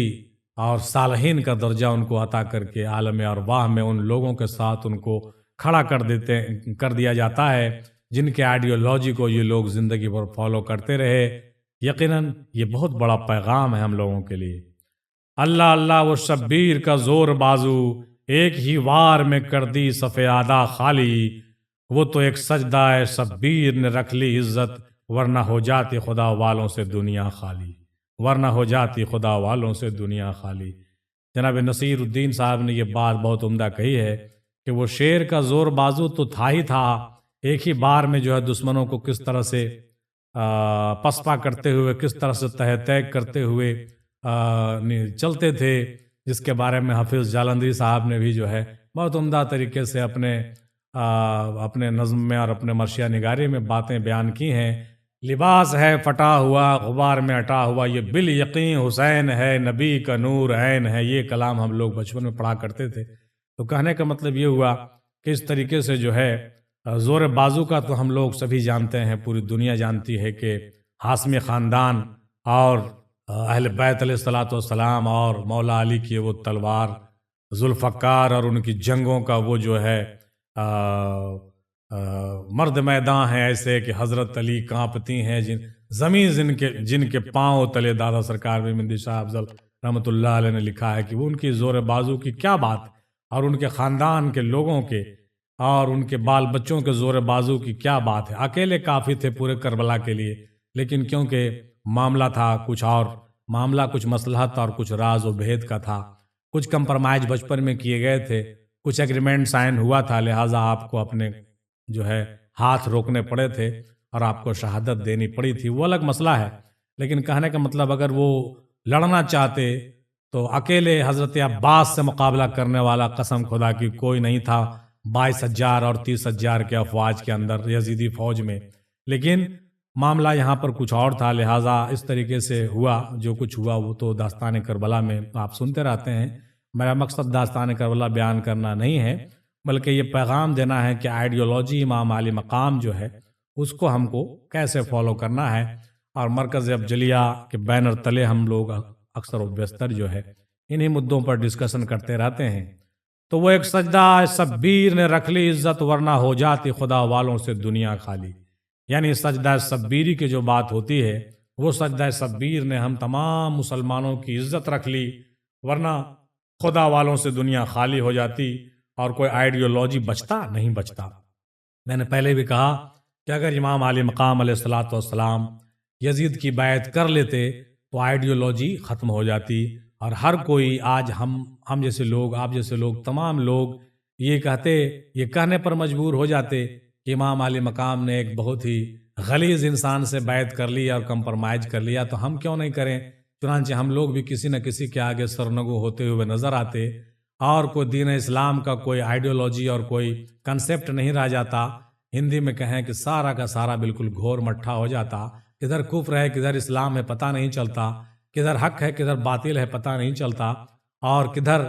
اور صالحین کا درجہ ان کو عطا کر کے عالم ارواح میں ان لوگوں کے ساتھ ان کو کھڑا کر دیا جاتا ہے جن کے آئیڈیالوجی کو یہ لوگ زندگی بھر فالو کرتے رہے۔ یقیناً یہ بہت بڑا پیغام ہے ہم لوگوں کے لیے۔ اللہ اللہ وہ شبیر کا زور بازو، ایک ہی وار میں کر دی صف آدھا خالی، وہ تو ایک سجدہ ہے شبیر نے رکھ لی عزت، ورنہ ہو جاتی خدا والوں سے دنیا خالی، ورنہ ہو جاتی خدا والوں سے دنیا خالی۔ جناب نصیر الدین صاحب نے یہ بات بہت عمدہ کہی ہے کہ وہ شیر کا زور بازو تو تھا ہی تھا، ایک ہی بار میں جو ہے دشمنوں کو کس طرح سے پسپا کرتے ہوئے، کس طرح سے تہ تیگ کرتے ہوئے چلتے تھے، جس کے بارے میں حافظ جالندھری صاحب نے بھی جو ہے بہت عمدہ طریقے سے اپنے نظم میں اور اپنے مرثیہ نگاری میں باتیں بیان کی ہیں۔ لباس ہے پھٹا ہوا غبار میں اٹا ہوا، یہ بال یقین حسین ہے نبی کا نور عین ہے۔ یہ کلام ہم لوگ بچپن میں پڑھا کرتے تھے۔ تو کہنے کا مطلب یہ ہوا کہ اس طریقے سے جو ہے زور بازو کا تو ہم لوگ سبھی جانتے ہیں، پوری دنیا جانتی ہے کہ ہاشمی خاندان اور اہل بیت علیہ الصلوۃ والسلام اور مولا علی کی وہ تلوار ذوالفقار اور ان کی جنگوں کا وہ جو ہے مرد میدان ہیں ایسے کہ حضرت علی کانپتی ہیں، زمین جن کے پاؤں تلے دادا سرکار مہندی شاہ افضل رحمۃ اللہ علیہ نے لکھا ہے کہ وہ ان کی زور بازو کی کیا بات، اور ان کے خاندان کے لوگوں کے اور ان کے بال بچوں کے زور بازو کی کیا بات ہے۔ اکیلے کافی تھے پورے کربلا کے لیے، لیکن کیونکہ معاملہ تھا کچھ اور، معاملہ کچھ مصلحت اور کچھ راز و بھید کا تھا، کچھ کمپرمائز بچپن میں کیے گئے تھے، کچھ ایگریمنٹ سائن ہوا تھا، لہٰذا آپ کو اپنے جو ہے ہاتھ روکنے پڑے تھے اور آپ کو شہادت دینی پڑی تھی، وہ الگ مسئلہ ہے۔ لیکن کہنے کا مطلب اگر وہ لڑنا چاہتے تو اکیلے حضرت عباس سے مقابلہ کرنے والا قسم خدا کی کوئی نہیں تھا 22,000 اور 30,000 کے افواج کے اندر یزیدی فوج میں۔ لیکن معاملہ یہاں پر کچھ اور تھا، لہٰذا اس طریقے سے ہوا جو کچھ ہوا وہ تو داستان کربلا میں آپ سنتے رہتے ہیں۔ میرا مقصد داستان کربلا بیان کرنا نہیں ہے، بلکہ یہ پیغام دینا ہے کہ آئیڈیالوجی امام علی مقام جو ہے اس کو ہم کو کیسے فالو کرنا ہے، اور مرکز افضلیہ کے بینر تلے ہم لوگ اکثر و بیشتر جو ہے انہی مدوں پر ڈسکشن کرتے رہتے ہیں۔ تو وہ ایک سجدہ شبیر نے رکھ لی عزت، ورنہ ہو جاتی خدا والوں سے دنیا خالی، یعنی سجدہ شبیری کی جو بات ہوتی ہے وہ سجدہ شبیر نے ہم تمام مسلمانوں کی عزت رکھ لی، ورنہ خدا والوں سے دنیا خالی ہو جاتی اور کوئی آئیڈیالوجی بچتا نہیں بچتا۔ میں نے پہلے بھی کہا کہ اگر امام علی مقام علیہ الصلوۃ والسلام یزید کی بیعت کر لیتے تو آئیڈیالوجی ختم ہو جاتی، اور ہر کوئی آج ہم جیسے لوگ، آپ جیسے لوگ، تمام لوگ یہ کہنے پر مجبور ہو جاتے کہ امام علی مقام نے ایک بہت ہی غلیظ انسان سے بیعت کر لی اور کمپرمائز کر لیا، تو ہم کیوں نہیں کریں؟ چنانچہ ہم لوگ بھی کسی نہ کسی کے آگے سرنگو ہوتے ہوئے نظر آتے، اور کوئی دین اسلام کا کوئی آئیڈیالوجی اور کوئی کنسیپٹ نہیں رہ جاتا۔ ہندی میں کہیں کہ سارا کا سارا بالکل گھور مٹھا ہو جاتا، کدھر کفر ہے کدھر اسلام ہے پتہ نہیں چلتا، کدھر حق ہے کدھر باطل ہے پتہ نہیں چلتا، اور کدھر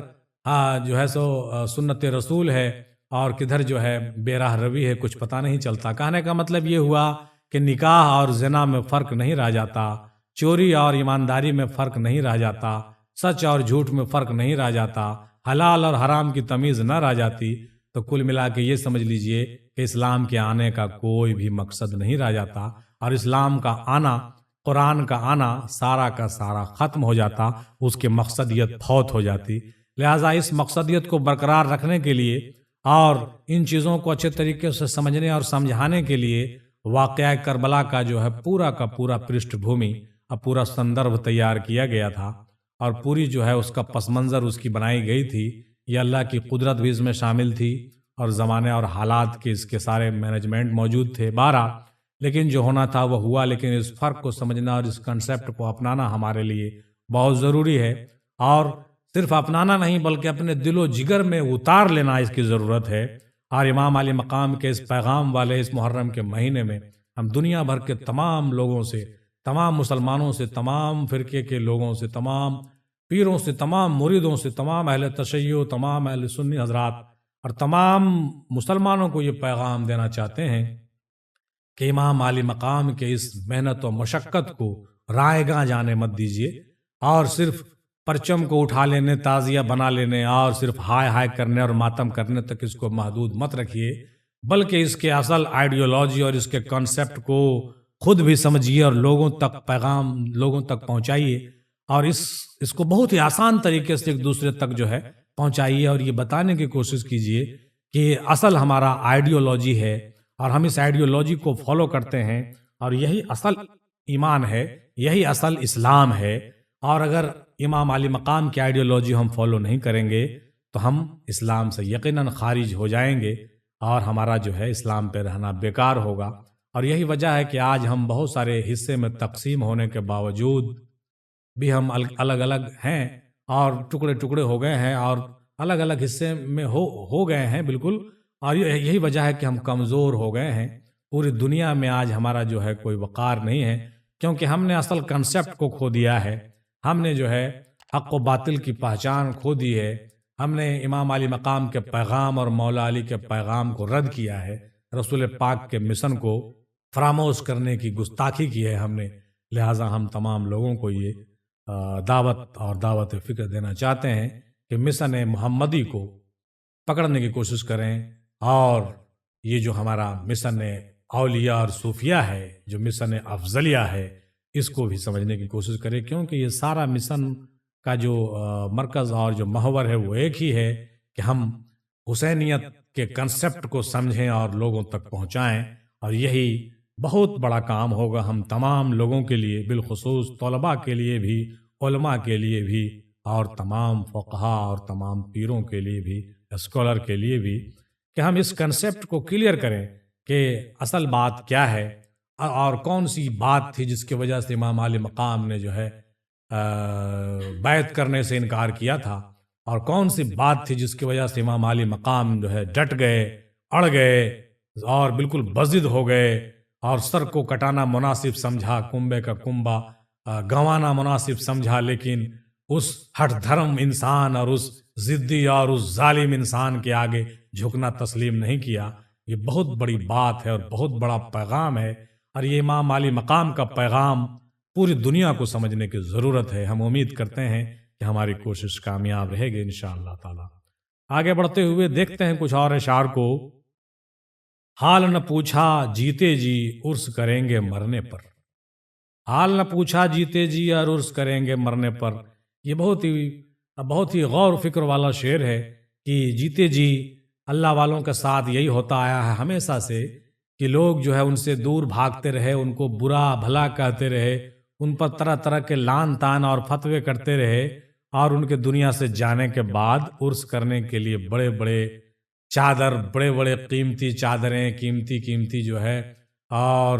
جو ہے سو سنت رسول ہے اور کدھر جو ہے بے راہ روی ہے، کچھ پتہ نہیں چلتا۔ کہنے کا مطلب یہ ہوا کہ نکاح اور زنا میں فرق نہیں رہ جاتا، چوری اور ایمانداری میں فرق نہیں رہ جاتا، سچ اور جھوٹ میں فرق نہیں رہ جاتا، حلال اور حرام کی تمیز نہ رہ جاتی، تو کل ملا کے یہ سمجھ لیجئے کہ اسلام کے آنے کا کوئی بھی مقصد نہیں رہ جاتا، اور اسلام کا آنا، قرآن کا آنا سارا کا سارا ختم ہو جاتا، اس کی مقصدیت فوت ہو جاتی۔ لہٰذا اس مقصدیت کو برقرار رکھنے کے لیے اور ان چیزوں کو اچھے طریقے سے سمجھنے اور سمجھانے کے لیے واقعہ کربلا کا جو ہے پورا کا پورا پرشٹھ بھومی اور پورا سندربھ تیار کیا گیا تھا، اور پوری جو ہے اس کا پس منظر اس کی بنائی گئی تھی۔ یہ اللہ کی قدرت بھی اس میں شامل تھی، اور زمانے اور حالات کے اس کے سارے مینجمنٹ موجود تھے۔ بہرحال لیکن جو ہونا تھا وہ ہوا، لیکن اس فرق کو سمجھنا اور اس کنسیپٹ کو اپنانا ہمارے لیے بہت ضروری ہے، اور صرف اپنانا نہیں بلکہ اپنے دل و جگر میں اتار لینا اس کی ضرورت ہے۔ اور امام علی مقام کے اس پیغام والے اس محرم کے مہینے میں ہم دنیا بھر کے تمام لوگوں سے، تمام مسلمانوں سے، تمام فرقے کے لوگوں سے، تمام پیروں سے، تمام مریدوں سے، تمام اہل تشیع، تمام اہل سنی حضرات اور تمام مسلمانوں کو یہ پیغام دینا چاہتے ہیں کہ امام علی مقام کے اس محنت و مشقت کو رائے گاں جانے مت دیجیے، اور صرف پرچم کو اٹھا لینے، تعزیہ بنا لینے اور صرف ہائے ہائے کرنے اور ماتم کرنے تک اس کو محدود مت رکھیے، بلکہ اس کے اصل آئیڈیالوجی اور اس کے کنسیپٹ کو خود بھی سمجھیے اور لوگوں تک پیغام لوگوں تک پہنچائیے، اور اس کو بہت ہی آسان طریقے سے ایک دوسرے تک جو ہے پہنچائیے، اور یہ بتانے کی کوشش کیجیے کہ اصل ہمارا آئیڈیالوجی ہے اور ہم اس آئیڈیالوجی کو فالو کرتے ہیں، اور یہی اصل ایمان ہے، یہی اصل اسلام ہے۔ اور اگر امام علی مقام کی آئیڈیالوجی ہم فالو نہیں کریں گے تو ہم اسلام سے یقیناً خارج ہو جائیں گے، اور ہمارا جو ہے اسلام پہ رہنا بیکار ہوگا۔ اور یہی وجہ ہے کہ آج ہم بہت سارے حصے میں تقسیم ہونے کے باوجود بھی ہم الگ الگ ہیں اور ٹکڑے ٹکڑے ہو گئے ہیں اور الگ الگ حصے میں ہو گئے ہیں بالکل، اور یہی وجہ ہے کہ ہم کمزور ہو گئے ہیں۔ پوری دنیا میں آج ہمارا جو ہے کوئی وقار نہیں ہے، کیونکہ ہم نے اصل کنسیپٹ کو کھو دیا ہے، ہم نے جو ہے حق و باطل کی پہچان کھو دی ہے، ہم نے امام علی مقام کے پیغام اور مولا علی کے پیغام کو رد کیا ہے، رسول پاک کے مشن کو فراموش کرنے کی گستاخی کی ہے ہم نے۔ لہٰذا ہم تمام لوگوں کو یہ دعوت اور دعوت فکر دینا چاہتے ہیں کہ مشن محمدی کو پکڑنے کی کوشش کریں، اور یہ جو ہمارا مشن اولیاء اور صوفیہ ہے، جو مشن افضلیہ ہے، اس کو بھی سمجھنے کی کوشش کریں، کیونکہ یہ سارا مشن کا جو مرکز اور جو محور ہے وہ ایک ہی ہے کہ ہم حسینیت کے کنسیپٹ کو سمجھیں اور لوگوں تک پہنچائیں، اور یہی بہت بڑا کام ہوگا ہم تمام لوگوں کے لیے، بالخصوص طلباء کے لیے بھی، علماء کے لیے بھی، اور تمام فقہا اور تمام پیروں کے لیے بھی، اسکالر کے لیے بھی، کہ ہم اس کنسیپٹ کو کلیئر کریں کہ اصل بات کیا ہے، اور کون سی بات تھی جس کی وجہ سے امام علی مقام نے جو ہے بیعت کرنے سے انکار کیا تھا، اور کون سی بات تھی جس کی وجہ سے امام علی مقام جو ہے ڈٹ گئے، اڑ گئے اور بالکل بضد ہو گئے، اور سر کو کٹانا مناسب سمجھا، کنبے کا کنبا گنوانا مناسب سمجھا، لیکن اس ہٹ دھرم انسان اور اس ضدی اور اس ظالم انسان کے آگے جھکنا تسلیم نہیں کیا۔ یہ بہت بڑی بات ہے اور بہت بڑا پیغام ہے، اور یہ امام علی مقام کا پیغام پوری دنیا کو سمجھنے کی ضرورت ہے۔ ہم امید کرتے ہیں کہ ہماری کوشش کامیاب رہے گی انشاءاللہ تعالی۔ آگے بڑھتے ہوئے دیکھتے ہیں کچھ اور اشعار کو۔ حال نہ پوچھا جیتے جی عرس کریں گے مرنے پر، حال نہ پوچھا جیتے جی اور عرس کریں گے مرنے پر، یہ بہت ہی غور و فکر والا شعر ہے کہ جیتے جی اللہ والوں کے ساتھ یہی ہوتا آیا ہے ہمیشہ سے کہ لوگ جو ہے ان سے دور بھاگتے رہے، ان کو برا بھلا کہتے رہے، ان پر طرح طرح کے لعن طعن اور فتوے کرتے رہے، اور ان کے دنیا سے جانے کے بعد عرس کرنے کے لیے بڑے بڑے چادر، بڑے بڑے قیمتی چادریں، قیمتی جو ہے، اور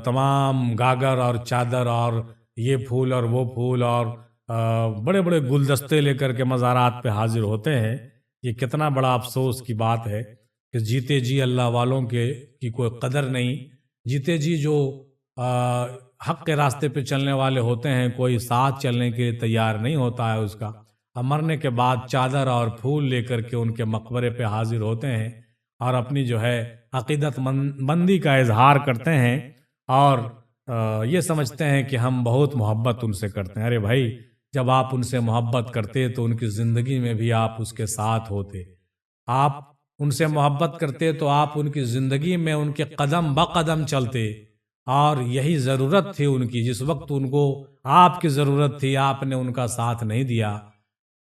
تمام گاگر اور چادر اور یہ پھول اور وہ پھول اور بڑے بڑے گلدستے لے کر کے مزارات پہ حاضر ہوتے ہیں۔ یہ کتنا بڑا افسوس کی بات ہے کہ جیتے جی اللہ والوں کی کوئی قدر نہیں، جیتے جی جو حق کے راستے پہ چلنے والے ہوتے ہیں کوئی ساتھ چلنے کے لیے تیار نہیں ہوتا ہے اس کا، اور مرنے کے بعد چادر اور پھول لے کر کے ان کے مقبرے پہ حاضر ہوتے ہیں اور اپنی جو ہے عقیدت مندی کا اظہار کرتے ہیں، اور یہ سمجھتے ہیں کہ ہم بہت محبت ان سے کرتے ہیں۔ ارے بھائی، جب آپ ان سے محبت کرتے تو ان کی زندگی میں بھی آپ اس کے ساتھ ہوتے۔ آپ ان سے محبت کرتے تو آپ ان کی زندگی میں ان کے قدم بقدم چلتے، اور یہی ضرورت تھی ان کی۔ جس وقت ان کو آپ کی ضرورت تھی، آپ نے ان کا ساتھ نہیں دیا۔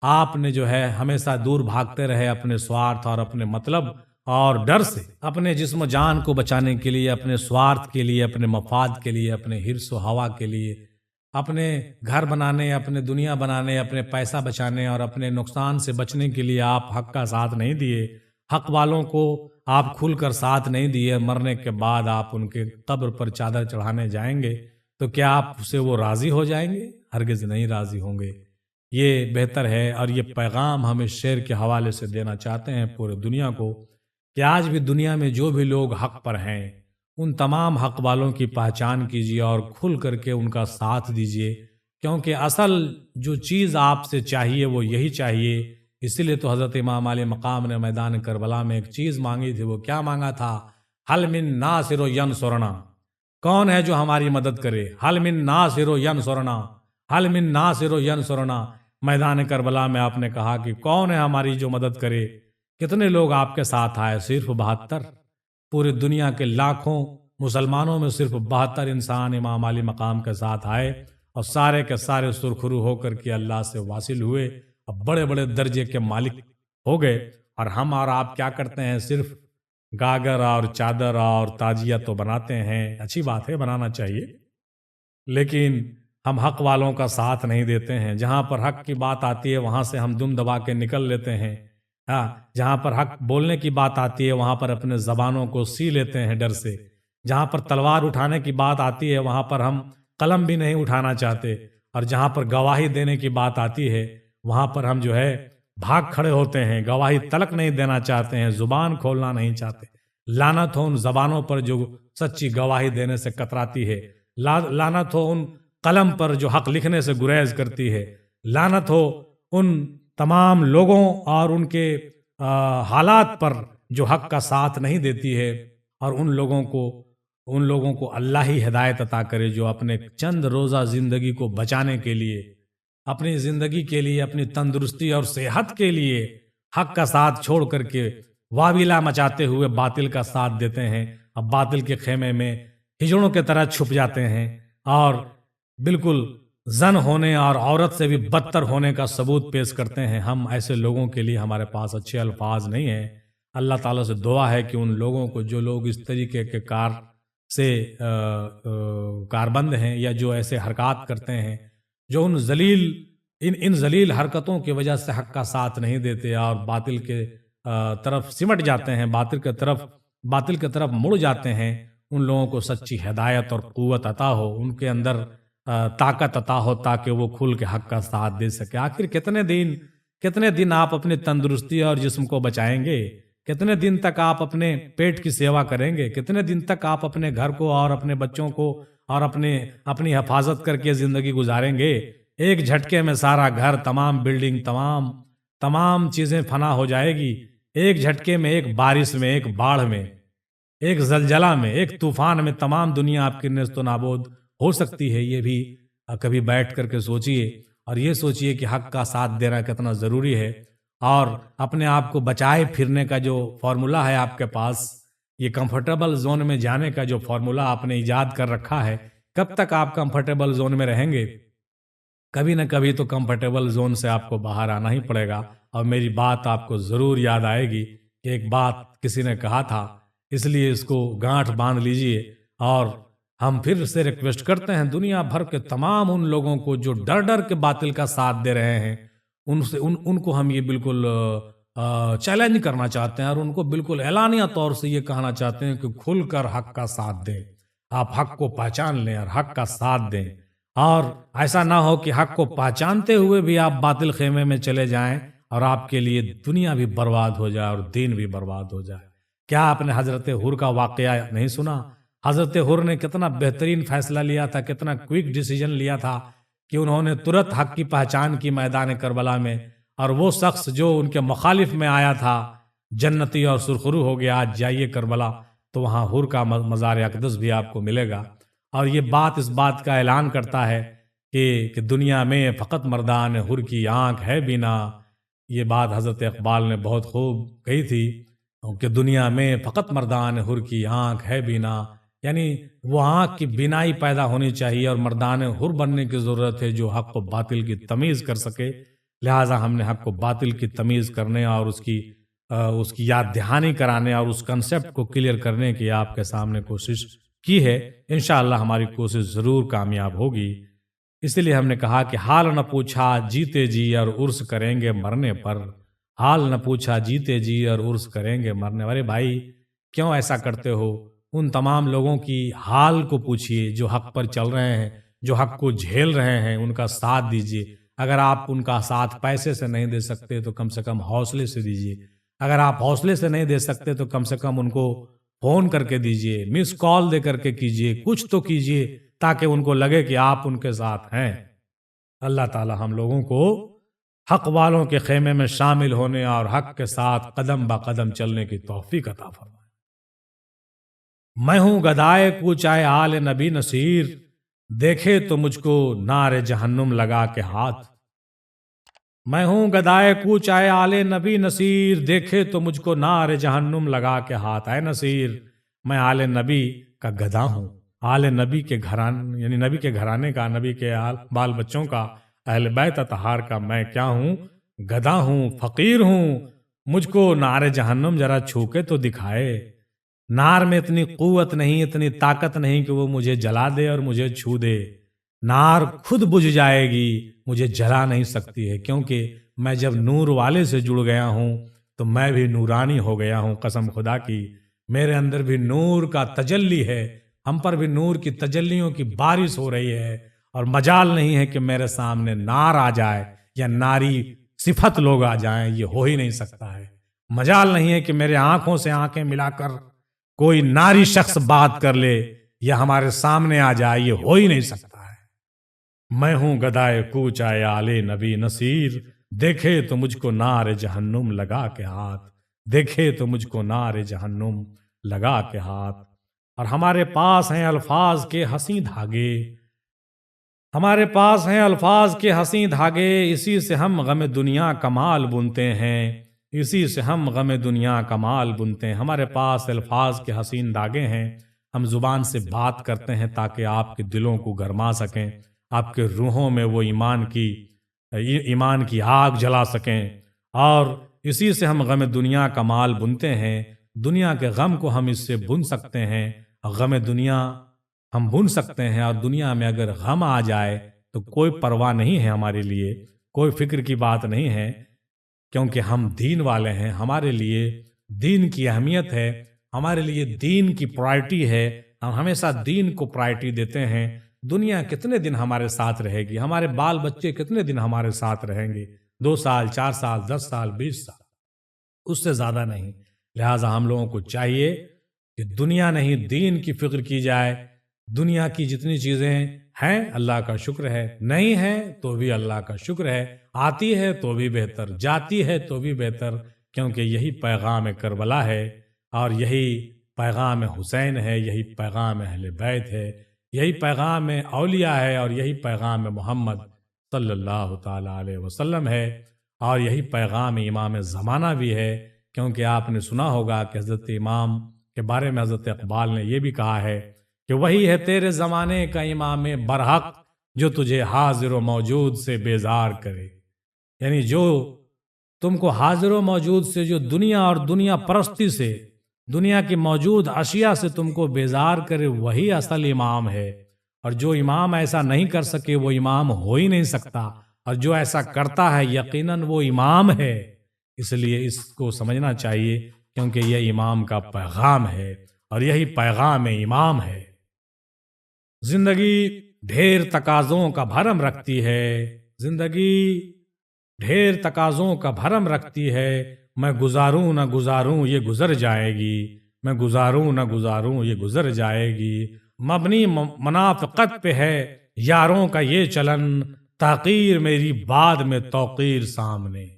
آپ نے جو ہے ہمیشہ دور بھاگتے رہے اپنے سوارتھ اور اپنے مطلب اور ڈر سے، اپنے جسم و جان کو بچانے کے لیے، اپنے سوارتھ کے لیے، اپنے مفاد کے لیے، اپنے حرص و ہوا کے لیے، اپنے گھر بنانے، اپنے دنیا بنانے، اپنے پیسہ بچانے اور اپنے نقصان سے بچنے کے لیے آپ حق کا ساتھ نہیں دیے۔ حق والوں کو آپ کھل کر ساتھ نہیں دیے۔ مرنے کے بعد آپ ان کے قبر پر چادر چڑھانے جائیں گے تو کیا آپ سے وہ راضی ہو جائیں گے؟ ہرگز نہیں راضی ہوں گے۔ یہ بہتر ہے، اور یہ پیغام ہم اس شعر کے حوالے سے دینا چاہتے ہیں پورے دنیا کو، کہ آج بھی دنیا میں جو بھی لوگ حق پر ہیں، ان تمام حق والوں کی پہچان کیجیے اور کھل کر کے ان کا ساتھ دیجیے، کیونکہ اصل جو چیز آپ سے چاہیے وہ یہی چاہیے۔ اسی لیے تو حضرت امام علیہ مقام نے میدان کربلا میں ایک چیز مانگی تھی۔ وہ کیا مانگا تھا؟ حل من ناصر ینصرنا، کون ہے جو ہماری مدد کرے؟ حل من ناصر ینصرنا، حل من ناصر ینصرنا۔ میدان کربلا میں آپ نے کہا کہ کون ہے ہماری جو مدد کرے؟ کتنے لوگ آپ کے ساتھ آئے؟ صرف 72۔ پوری دنیا کے لاکھوں مسلمانوں میں صرف 72 انسان امام علی مقام کے ساتھ آئے، اور سارے کے سارے سرخرو ہو کر کے اللہ سے واصل ہوئے، اب بڑے بڑے درجے کے مالک ہو گئے۔ اور ہم اور آپ کیا کرتے ہیں؟ صرف گاگر اور چادر اور تاجیہ تو بناتے ہیں، اچھی بات ہے، بنانا چاہیے، لیکن ہم حق والوں کا ساتھ نہیں دیتے ہیں۔ جہاں پر حق کی بات آتی ہے وہاں سے ہم دم دبا کے نکل لیتے ہیں۔ جہاں پر حق بولنے کی بات آتی ہے وہاں پر اپنے زبانوں کو سی لیتے ہیں ڈر سے۔ جہاں پر تلوار اٹھانے کی بات آتی ہے وہاں پر ہم قلم بھی نہیں اٹھانا چاہتے، اور جہاں پر گواہی دینے کی بات آتی ہے وہاں پر ہم جو ہے بھاگ کھڑے ہوتے ہیں، گواہی تلک نہیں دینا چاہتے ہیں، زبان کھولنا نہیں چاہتے۔ لعنت ہو ان زبانوں پر جو سچی گواہی دینے سے کتراتی ہے، لعنت ہو ان قلم پر جو حق لکھنے سے گریز کرتی ہے، لعنت ہو ان تمام لوگوں اور ان کے حالات پر جو حق کا ساتھ نہیں دیتی ہے، اور ان لوگوں کو اللہ ہی ہدایت عطا کرے جو اپنے چند روزہ زندگی کو بچانے کے لیے، اپنی زندگی کے لیے، اپنی تندرستی اور صحت کے لیے حق کا ساتھ چھوڑ کر کے واویلا مچاتے ہوئے باطل کا ساتھ دیتے ہیں، اب باطل کے خیمے میں ہجڑوں کے طرح چھپ جاتے ہیں، اور بالکل زن ہونے اور عورت سے بھی بدتر ہونے کا ثبوت پیش کرتے ہیں۔ ہم ایسے لوگوں کے لیے ہمارے پاس اچھے الفاظ نہیں ہیں۔ اللہ تعالیٰ سے دعا ہے کہ ان لوگوں کو، جو لوگ اس طریقے کے کاربند ہیں یا جو ایسے حرکات کرتے ہیں، جو ان ذلیل حرکتوں کی وجہ سے حق کا ساتھ نہیں دیتے اور باطل کے طرف سمٹ جاتے ہیں، باطل کے طرف مڑ جاتے ہیں، ان لوگوں کو سچی ہدایت اور قوت عطا ہو، ان کے اندر طاقت عطا ہو تاکہ وہ کھل کے حق کا ساتھ دے سکے۔ آخر کتنے دن آپ اپنی تندرستی اور جسم کو بچائیں گے؟ کتنے دن تک آپ اپنے پیٹ کی سیوا کریں گے؟ کتنے دن تک آپ اپنے گھر کو اور اپنے بچوں کو اور اپنی حفاظت کر کے زندگی گزاریں گے؟ ایک جھٹکے میں سارا گھر، تمام بلڈنگ، تمام چیزیں فنا ہو جائے گی۔ ایک جھٹکے میں، ایک بارش میں، ایک باڑھ میں، ایک زلزلہ میں، ایک طوفان میں تمام دنیا آپ کی نیست و نابود ہو سکتی ہے۔ یہ بھی کبھی بیٹھ کر کے سوچئے، اور یہ سوچئے کہ حق کا ساتھ دینا کتنا ضروری ہے، اور اپنے آپ کو بچائے پھرنے کا جو فارمولہ ہے آپ کے پاس، یہ کمفرٹیبل زون میں جانے کا جو فارمولہ آپ نے ایجاد کر رکھا ہے، کب تک آپ کمفرٹیبل زون میں رہیں گے؟ کبھی نہ کبھی تو کمفرٹیبل زون سے آپ کو باہر آنا ہی پڑے گا۔ اور میری بات آپ کو ضرور یاد آئے گی کہ ایک بات کسی نے کہا تھا، اس لیے اس کو گانٹھ باندھ لیجئے۔ اور ہم پھر سے ریکویسٹ کرتے ہیں دنیا بھر کے تمام ان لوگوں کو جو ڈر کے باطل کا ساتھ دے رہے ہیں، ان کو ہم یہ بالکل چیلنج کرنا چاہتے ہیں، اور ان کو بالکل اعلانیہ طور سے یہ کہنا چاہتے ہیں کہ کھل کر حق کا ساتھ دیں، آپ حق کو پہچان لیں اور حق کا ساتھ دیں۔ اور ایسا نہ ہو کہ حق کو پہچانتے ہوئے بھی آپ باطل خیمے میں چلے جائیں اور آپ کے لیے دنیا بھی برباد ہو جائے اور دین بھی برباد ہو جائے۔ کیا آپ نے حضرت حر کا واقعہ نہیں سنا؟ حضرت حر نے کتنا بہترین فیصلہ لیا تھا، کتنا کوئک ڈیسیجن لیا تھا کہ انہوں نے ترت حق کی پہچان کی میدان کربلا میں، اور وہ شخص جو ان کے مخالف میں آیا تھا جنتی اور سرخرو ہو گیا، آج جائیے کربلا تو وہاں حر کا مزار اقدس بھی آپ کو ملے گا، اور یہ بات اس بات کا اعلان کرتا ہے کہ دنیا میں فقط مردان حر کی آنکھ ہے بینا. یہ بات حضرت اقبال نے بہت خوب کہی تھی کہ دنیا میں فقط مردان حر کی آنکھ ہے بینا، یعنی وہ آنکھ کی بینائی پیدا ہونی چاہیے اور مردان حر بننے کی ضرورت ہے جو حق و باطل کی تمیز کر سکے. لہٰذا ہم نے حق و باطل کی تمیز کرنے اور اس کی یاد دہانی کرانے اور اس کنسیپٹ کو کلیئر کرنے کی آپ کے سامنے کوشش کی ہے. انشاءاللہ ہماری کوشش ضرور کامیاب ہوگی. اسی لیے ہم نے کہا کہ حال نہ پوچھا جیتے جی اور عرس کریں گے مرنے پر. حال نہ پوچھا جیتے جی اور عرس کریں گے مرنے. ارے بھائی کیوں ایسا کرتے ہو؟ ان تمام لوگوں کی حال کو پوچھیے جو حق پر چل رہے ہیں، جو حق کو جھیل رہے ہیں، ان کا ساتھ دیجیے. اگر آپ ان کا ساتھ پیسے سے نہیں دے سکتے تو کم سے کم حوصلے سے دیجیے. اگر آپ حوصلے سے نہیں دے سکتے تو کم سے کم ان کو فون کر کے دیجیے، مس کال دے کر کے کیجیے، کچھ تو کیجیے تاکہ ان کو لگے کہ آپ ان کے ساتھ ہیں. اللہ تعالی ہم لوگوں کو حق والوں کے خیمے میں شامل ہونے اور حق کے ساتھ قدم با قدم چلنے کی توفیق عطا فرمائے. میں ہوں گدائے کوچائے آل نبی نصیر، دیکھے تو مجھ کو نار جہنم لگا کے ہاتھ. میں ہوں گدائے کوچائے آل نبی نصیر، دیکھے تو مجھ کو نار جہنم لگا کے ہاتھ. اے نصیر، میں آل نبی کا گدا ہوں، آل نبی کے گھرانے یعنی نبی کے گھرانے کا، نبی کے بال بچوں کا، اہل بیت اطہار کا میں کیا ہوں؟ گدا ہوں، فقیر ہوں. مجھ کو نار جہنم ذرا چھو کے تو دکھائے. نار میں اتنی قوت نہیں، اتنی طاقت نہیں کہ وہ مجھے جلا دے اور مجھے چھو دے. نار خود بجھ جائے گی، مجھے جلا نہیں سکتی ہے، کیونکہ میں جب نور والے سے جڑ گیا ہوں تو میں بھی نورانی ہو گیا ہوں. قسم خدا کی میرے اندر بھی نور کا تجلی ہے، ہم پر بھی نور کی تجلیوں کی بارش ہو رہی ہے، اور مجال نہیں ہے کہ میرے سامنے نار آ جائے یا ناری صفت لوگ آ جائیں. یہ ہو ہی نہیں سکتا ہے. مجال نہیں ہے کہ میرے آنکھوں سے آنکھیں ملا کر کوئی ناری شخص بات کر لے یا ہمارے سامنے آ جائے. یہ ہو ہی نہیں سکتا ہے. میں ہوں گدائے کوچائے آل نبی نصیر، دیکھے تو مجھ کو نار جہنم لگا کے ہاتھ. دیکھے تو مجھ کو نار جہنم لگا کے ہاتھ. اور ہمارے پاس ہیں الفاظ کے حسین دھاگے، ہمارے پاس ہیں الفاظ کے حسین دھاگے. اسی سے ہم غم دنیا کا مال بنتے ہیں، اسی سے ہم غم دنیا کا مال بنتے ہیں. ہمارے پاس الفاظ کے حسین دھاگے ہیں. ہم زبان سے بات کرتے ہیں تاکہ آپ کے دلوں کو گرما سکیں، آپ کے روحوں میں وہ ایمان کی آگ جلا سکیں. اور اسی سے ہم غم دنیا کا مال بنتے ہیں. دنیا کے غم کو ہم اس سے بن سکتے ہیں، غم دنیا ہم بن سکتے ہیں. اور دنیا میں اگر غم آ جائے تو کوئی پرواہ نہیں ہے ہمارے لیے، کوئی فکر کی بات نہیں ہے، کیونکہ ہم دین والے ہیں. ہمارے لیے دین کی اہمیت ہے، ہمارے لیے دین کی پرائرٹی ہے. ہم ہمیشہ دین کو پرائرٹی دیتے ہیں. دنیا کتنے دن ہمارے ساتھ رہے گی؟ ہمارے بال بچے کتنے دن ہمارے ساتھ رہیں گے؟ 2 سال، 4 سال، 10 سال، 20 سال، اس سے زیادہ نہیں. لہٰذا ہم لوگوں کو چاہیے کہ دنیا نہیں دین کی فکر کی جائے. دنیا کی جتنی چیزیں ہیں اللہ کا شکر ہے، نہیں ہے تو بھی اللہ کا شکر ہے، آتی ہے تو بھی بہتر، جاتی ہے تو بھی بہتر، کیونکہ یہی پیغام کربلا ہے، اور یہی پیغام حسین ہے، یہی پیغام اہل بیت ہے، یہی پیغام اولیاء ہے، اور یہی پیغام محمد صلی اللہ تعالی علیہ وسلم ہے، اور یہی پیغام امام زمانہ بھی ہے. کیونکہ آپ نے سنا ہوگا کہ حضرت امام کے بارے میں حضرت اقبال نے یہ بھی کہا ہے کہ وہی ہے تیرے زمانے کا امام برحق جو تجھے حاضر و موجود سے بیزار کرے. یعنی جو تم کو حاضر و موجود سے، جو دنیا اور دنیا پرستی سے، دنیا کی موجود اشیاء سے تم کو بیزار کرے، وہی اصل امام ہے. اور جو امام ایسا نہیں کر سکے وہ امام ہو ہی نہیں سکتا، اور جو ایسا کرتا ہے یقیناً وہ امام ہے. اس لیے اس کو سمجھنا چاہیے، کیونکہ یہ امام کا پیغام ہے اور یہی پیغام امام ہے. زندگی ڈھیر تقاضوں کا بھرم رکھتی ہے، زندگی ڈھیر تقاضوں کا بھرم رکھتی ہے. میں گزاروں نہ گزاروں یہ گزر جائے گی، میں گزاروں نہ گزاروں یہ گزر جائے گی. مبنی منافقت پہ ہے یاروں کا یہ چلن، تحقیر میری بعد میں توقیر سامنے،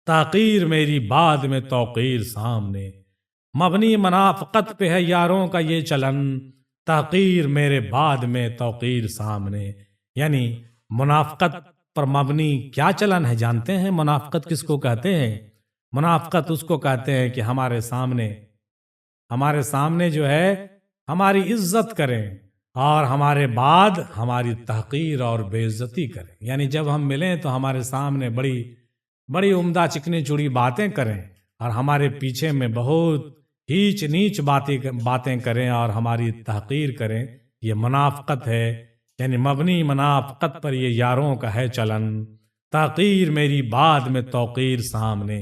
تحقیر میری بعد میں توقیر سامنے. مبنی منافقت پہ ہے یاروں کا یہ چلن، تحقیر میرے بعد میں توقیر سامنے. یعنی منافقت پر مبنی کیا چلن ہے جانتے ہیں؟ منافقت کس کو کہتے ہیں؟ منافقت اس کو کہتے ہیں کہ ہمارے سامنے جو ہے ہماری عزت کریں اور ہمارے بعد ہماری تحقیر اور بے عزتی کریں. یعنی جب ہم ملیں تو ہمارے سامنے بڑی عمدہ چکنی چوڑی باتیں کریں اور ہمارے پیچھے میں بہت ہیچ نیچ باتیں کریں اور ہماری تحقیر کریں. یہ منافقت ہے. یعنی مبنی منافقت پر یہ یاروں کا ہے چلن. تحقیر میری بعد میں توقیر سامنے.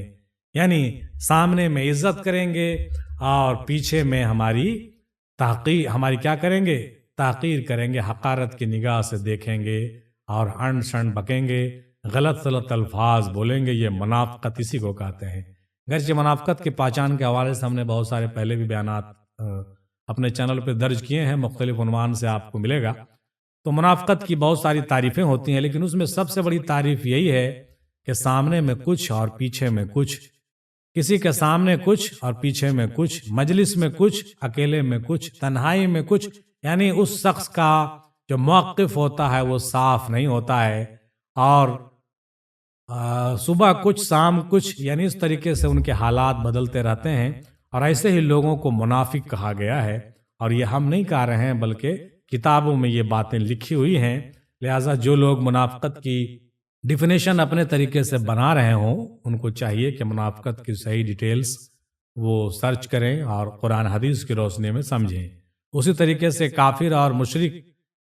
یعنی سامنے میں عزت کریں گے اور پیچھے میں ہماری کیا کریں گے؟ تحقیر کریں گے. حقارت کی نگاہ سے دیکھیں گے اور انڈ شنڈ بکیں گے، غلط الفاظ بولیں گے. یہ منافقت اسی کو کہتے ہیں. گرچہ منافقت کی پہچان کے حوالے سے ہم نے بہت سارے پہلے بھی بیانات اپنے چینل پہ درج کیے ہیں، مختلف عنوان سے آپ کو ملے گا. تو منافقت کی بہت ساری تعریفیں ہوتی ہیں، لیکن اس میں سب سے بڑی تعریف یہی ہے کہ سامنے میں کچھ اور پیچھے میں کچھ. کسی کے سامنے کچھ اور پیچھے میں کچھ، مجلس میں کچھ، اکیلے میں کچھ، تنہائی میں کچھ. یعنی اس شخص کا جو موقف ہوتا ہے وہ صاف نہیں ہوتا ہے، اور صبح کچھ شام کچھ. یعنی اس طریقے سے ان کے حالات بدلتے رہتے ہیں، اور ایسے ہی لوگوں کو منافق کہا گیا ہے. اور یہ ہم نہیں کہہ رہے ہیں بلکہ کتابوں میں یہ باتیں لکھی ہوئی ہیں. لہٰذا جو لوگ منافقت کی ڈیفینیشن اپنے طریقے سے بنا رہے ہوں ان کو چاہیے کہ منافقت کی صحیح ڈیٹیلز وہ سرچ کریں اور قرآن حدیث کی روشنی میں سمجھیں. اسی طریقے سے کافر اور مشرک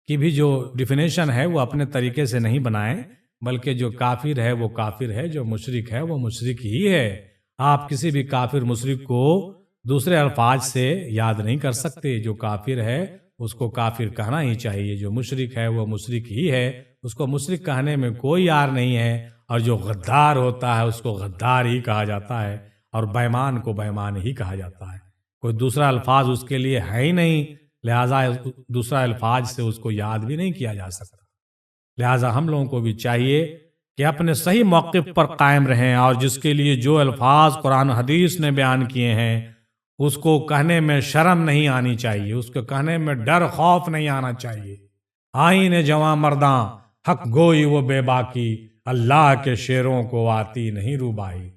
کی بھی جو ڈیفینیشن ہے وہ اپنے طریقے سے نہیں بنائیں، بلکہ جو کافر ہے وہ کافر ہے، جو مشرک ہے وہ مشرک ہی ہے. آپ کسی بھی کافر مشرک کو دوسرے الفاظ سے یاد نہیں کر سکتے. جو کافر ہے اس کو کافر کہنا ہی چاہیے، جو مشرک ہے وہ مشرک ہی ہے، اس کو مشرک کہنے میں کوئی یار نہیں ہے. اور جو غدار ہوتا ہے اس کو غدار ہی کہا جاتا ہے، اور بیمان کو بیمان ہی کہا جاتا ہے. کوئی دوسرا الفاظ اس کے لیے ہے ہی نہیں، لہٰذا دوسرا الفاظ سے اس کو یاد بھی نہیں کیا جا سکتا. لہٰذا ہم لوگوں کو بھی چاہیے کہ اپنے صحیح موقف پر قائم رہیں، اور جس کے لیے جو الفاظ قرآن حدیث نے بیان کیے ہیں اس کو کہنے میں شرم نہیں آنی چاہیے، اس کو کہنے میں ڈر خوف نہیں آنا چاہیے. آئین جواں مرداں حق گوئی وہ بے باکی، اللہ کے شیروں کو آتی نہیں روبائی.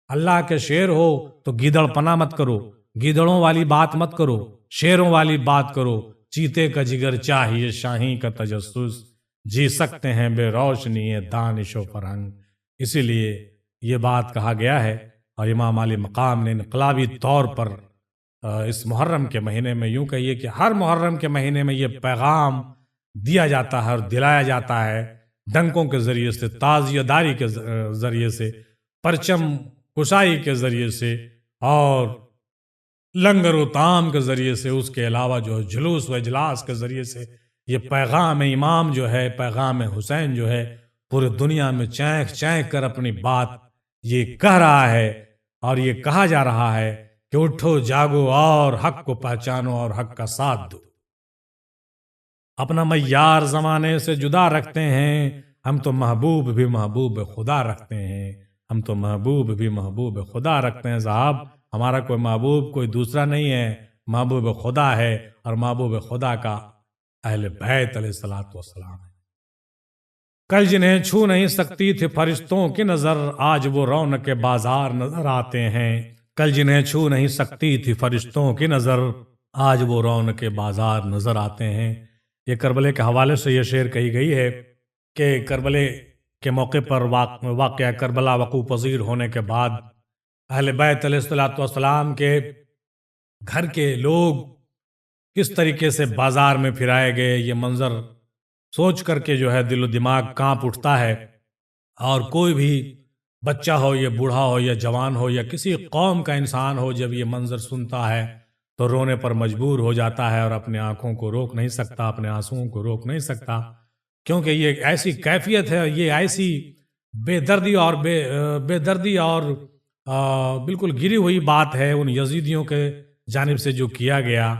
اللہ کے شیر ہو تو گیدڑ پنا مت کرو، گیدڑوں والی بات مت کرو، شیروں والی بات کرو. چیتے کا جگر چاہیے شاہی کا تجسس، جی سکتے ہیں بے روشنی دانش و فرہنگ. اسی لیے یہ بات کہا گیا ہے، اور امام علی مقام نے انقلابی طور پر اس محرم کے مہینے میں، یوں کہیے کہ ہر محرم کے مہینے میں یہ پیغام دیا جاتا ہے اور دلایا جاتا ہے، ڈنکوں کے ذریعے سے، تعزیہ داری کے ذریعے سے، پرچم کشائی کے ذریعے سے، اور لنگر و طعام کے ذریعے سے. اس کے علاوہ جو جلوس و اجلاس کے ذریعے سے یہ پیغام امام جو ہے، پیغام حسین جو ہے، پورے دنیا میں چینک چینک کر اپنی بات یہ کہہ رہا ہے. اور یہ کہا جا رہا ہے کہ اٹھو جاگو اور حق کو پہچانو اور حق کا ساتھ دو. اپنا معیار زمانے سے جدا رکھتے ہیں، ہم تو محبوب بھی محبوب خدا رکھتے ہیں. ہم تو محبوب بھی محبوب خدا رکھتے ہیں. صاحب ہمارا کوئی محبوب کوئی دوسرا نہیں ہے، محبوب خدا ہے، اور محبوب خدا کا اہل بیت علیہ الصلوۃ والسلام ہے. کل جنہیں چھو نہیں سکتی تھی فرشتوں کی نظر، آج وہ رونق بازار نظر آتے ہیں. کل جنہیں چھو نہیں سکتی تھی فرشتوں کی نظر، آج وہ رونق بازار نظر آتے ہیں. یہ کربلے کے حوالے سے یہ شعر کہی گئی ہے کہ کربلے کے موقع پر واقعہ کربلا وقوع پذیر ہونے کے بعد اہل بیت علیہ الصلوۃ والسلام کے گھر کے لوگ کس طریقے سے بازار میں پھرائے گئے، یہ منظر سوچ کر کے جو ہے دل و دماغ کانپ اٹھتا ہے. اور کوئی بھی بچہ ہو یا بوڑھا ہو یا جوان ہو یا کسی قوم کا انسان ہو، جب یہ منظر سنتا ہے تو رونے پر مجبور ہو جاتا ہے، اور اپنے آنکھوں کو روک نہیں سکتا، اپنے آنسوؤں کو روک نہیں سکتا. کیونکہ یہ ایسی کیفیت ہے، یہ ایسی بے دردی اور بالکل گری ہوئی بات ہے ان یزیدیوں کے جانب سے جو کیا گیا،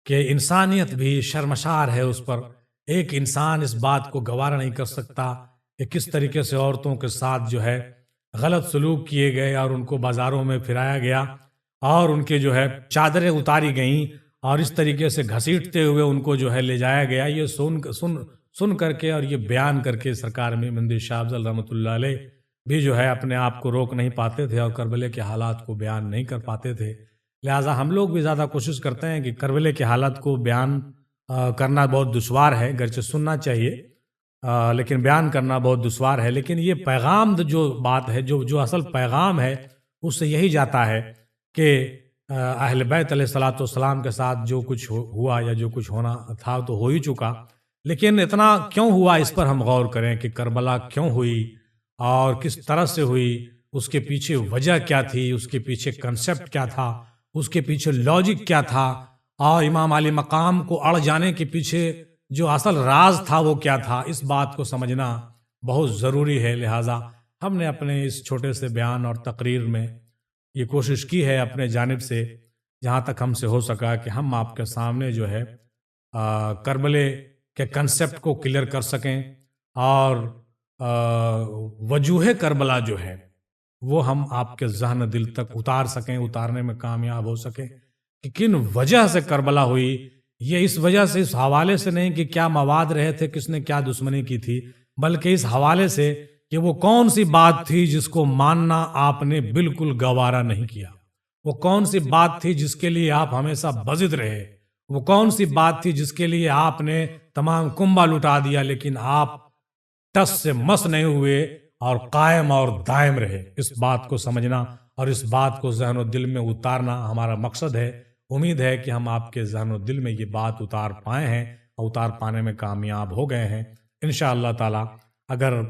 کہ انسانیت بھی شرمشار ہے اس پر. ایک انسان اس بات کو گوارا نہیں کر سکتا کہ کس طریقے سے عورتوں کے ساتھ جو ہے غلط سلوک کیے گئے، اور ان کو بازاروں میں پھرایا گیا، اور ان کے جو ہے چادریں اتاری گئیں، اور اس طریقے سے گھسیٹتے ہوئے ان کو جو ہے لے جایا گیا. یہ سن کر کے اور یہ بیان کر کے سرکار مہر شاہ افضل رحمۃ اللہ علیہ بھی جو ہے اپنے آپ کو روک نہیں پاتے تھے اور کربلے کے حالات کو بیان نہیں کر پاتے تھے. لہٰذا ہم لوگ بھی زیادہ کوشش کرتے ہیں کہ کربلے کے حالات کو بیان کرنا بہت دشوار ہے، گرچہ سننا چاہیے لیکن بیان کرنا بہت دشوار ہے. لیکن یہ پیغام جو بات ہے، جو اصل پیغام ہے، اس سے یہی جاتا ہے کہ اہل بیت علیہ الصلوۃ والسلام کے ساتھ جو کچھ ہوا یا جو کچھ ہونا تھا تو ہو ہی چکا، لیکن اتنا کیوں ہوا اس پر ہم غور کریں کہ کربلا کیوں ہوئی اور کس طرح سے ہوئی، اس کے پیچھے وجہ کیا تھی، اس کے پیچھے کنسیپٹ کیا تھا، اس کے پیچھے لاجک کیا تھا، اور امام علی مقام کو اڑ جانے کے پیچھے جو اصل راز تھا وہ کیا تھا. اس بات کو سمجھنا بہت ضروری ہے. لہٰذا ہم نے اپنے اس چھوٹے سے بیان اور تقریر میں یہ کوشش کی ہے اپنے جانب سے جہاں تک ہم سے ہو سکا کہ ہم آپ کے سامنے جو ہے کربلے کے کنسیپٹ کو کلیئر کر سکیں اور وجوہ کربلا جو ہے وہ ہم آپ کے ذہن دل تک اتار سکیں، اتارنے میں کامیاب ہو سکیں کہ کن وجہ سے کربلا ہوئی. یہ اس وجہ سے، اس حوالے سے نہیں کہ کیا مواد رہے تھے، کس نے کیا دشمنی کی تھی، بلکہ اس حوالے سے کہ وہ کون سی بات تھی جس کو ماننا آپ نے بالکل گوارا نہیں کیا، وہ کون سی بات تھی جس کے لیے آپ ہمیشہ بضد رہے، وہ کون سی بات تھی جس کے لیے آپ نے تمام کنبہ لٹا دیا لیکن آپ ٹس سے مس نہیں ہوئے اور قائم اور دائم رہے. اس بات کو سمجھنا اور اس بات کو ذہن و دل میں اتارنا ہمارا مقصد ہے. امید ہے کہ ہم آپ کے ذہن و دل میں یہ بات اتار پائے ہیں اور اتار پانے میں کامیاب ہو گئے ہیں. انشاءاللہ تعالی اگر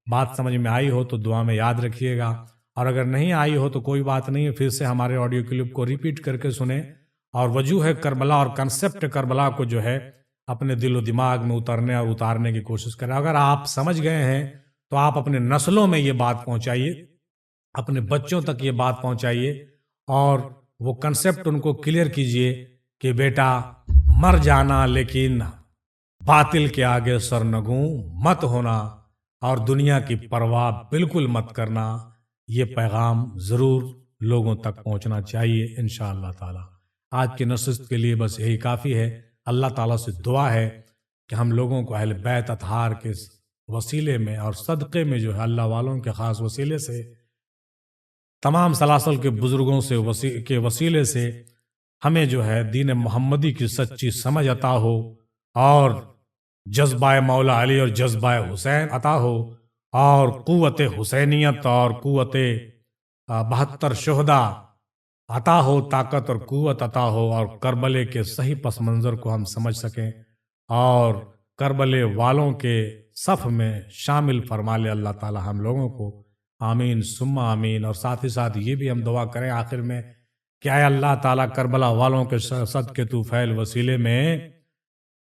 بات سمجھ میں آئی ہو تو دعا میں یاد رکھیے گا، اور اگر نہیں آئی ہو تو کوئی بات نہیں، پھر سے ہمارے آڈیو کلپ کو ریپیٹ کر کے سنیں اور وجوہ کربلا اور کنسیپٹ کربلا کو جو ہے اپنے دل و دماغ میں اترنے اور اتارنے کی کوشش کریں. اگر آپ سمجھ گئے ہیں تو آپ اپنے نسلوں میں یہ بات پہنچائیے، اپنے بچوں تک یہ بات پہنچائیے اور وہ کنسیپٹ ان کو کلیئر کیجئے کہ بیٹا مر جانا لیکن باطل کے آگے سرنگوں مت ہونا اور دنیا کی پرواہ بالکل مت کرنا. یہ پیغام ضرور لوگوں تک پہنچنا چاہیے انشاءاللہ تعالی. آج کی نشست کے لیے بس یہی کافی ہے. اللہ تعالیٰ سے دعا ہے کہ ہم لوگوں کو اہل بیت اطہار کے وسیلے میں اور صدقے میں جو ہے اللہ والوں کے خاص وسیلے سے، تمام سلاسل کے بزرگوں سے کے وسیلے سے ہمیں جو ہے دین محمدی کی سچی سمجھ عطا ہو اور جذبہ مولا علی اور جذبہ حسین عطا ہو اور قوت حسینیت اور قوت 72 شہداء عطا ہو، طاقت اور قوت عطا ہو اور کربلے کے صحیح پس منظر کو ہم سمجھ سکیں اور کربلے والوں کے صف میں شامل فرما لے اللہ تعالی ہم لوگوں کو. آمین ثم آمین. اور ساتھ ہی ساتھ یہ بھی ہم دعا کریں آخر میں کہ اے اللہ تعالیٰ کربلا والوں کے صدقے طوفیل وسیلے میں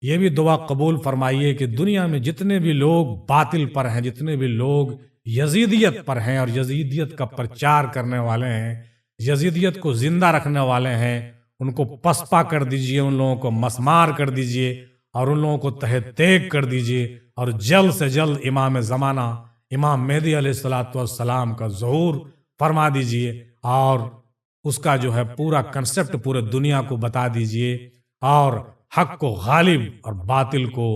یہ بھی دعا قبول فرمائیے کہ دنیا میں جتنے بھی لوگ باطل پر ہیں، جتنے بھی لوگ یزیدیت پر ہیں اور یزیدیت کا پرچار کرنے والے ہیں، یزیدیت کو زندہ رکھنے والے ہیں، ان کو پسپا کر دیجئے، ان لوگوں کو مسمار کر دیجئے اور ان لوگوں کو تہہ تیگ کر دیجئے اور جلد سے جلد امام زمانہ امام مہدی علیہ الصلوۃ والسلام کا ظہور فرما دیجئے اور اس کا جو ہے پورا کنسیپٹ پورے دنیا کو بتا دیجئے اور حق کو غالب اور باطل کو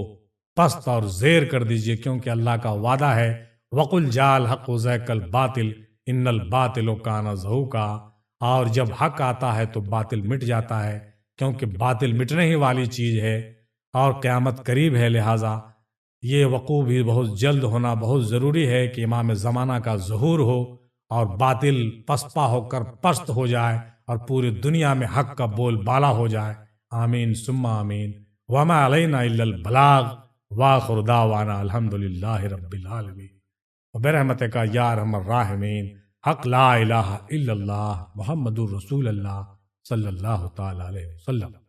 پست اور زیر کر دیجئے، کیونکہ اللہ کا وعدہ ہے وَقُلْ جَاءَ الْحَقُّ وَزَهَقَ الْبَاطِلُ إِنَّ الْبَاطِلَ كَانَ زَهُوقًا. اور جب حق آتا ہے تو باطل مٹ جاتا ہے، کیونکہ باطل مٹنے ہی والی چیز ہے اور قیامت قریب ہے. لہٰذا یہ وقوع بھی بہت جلد ہونا بہت ضروری ہے کہ امام زمانہ کا ظہور ہو اور باطل پسپا ہو کر پست ہو جائے اور پوری دنیا میں حق کا بول بالا ہو جائے. آمین ثم آمین. وما علینا الا البلاغ وآخر دعوانا الحمد للہ رب العالمین. وبرحمتک یا ارحم الراحمین. حق لا الہ الا اللہ محمد الرسول اللہ صلی اللہ تعالی علیہ وسلم.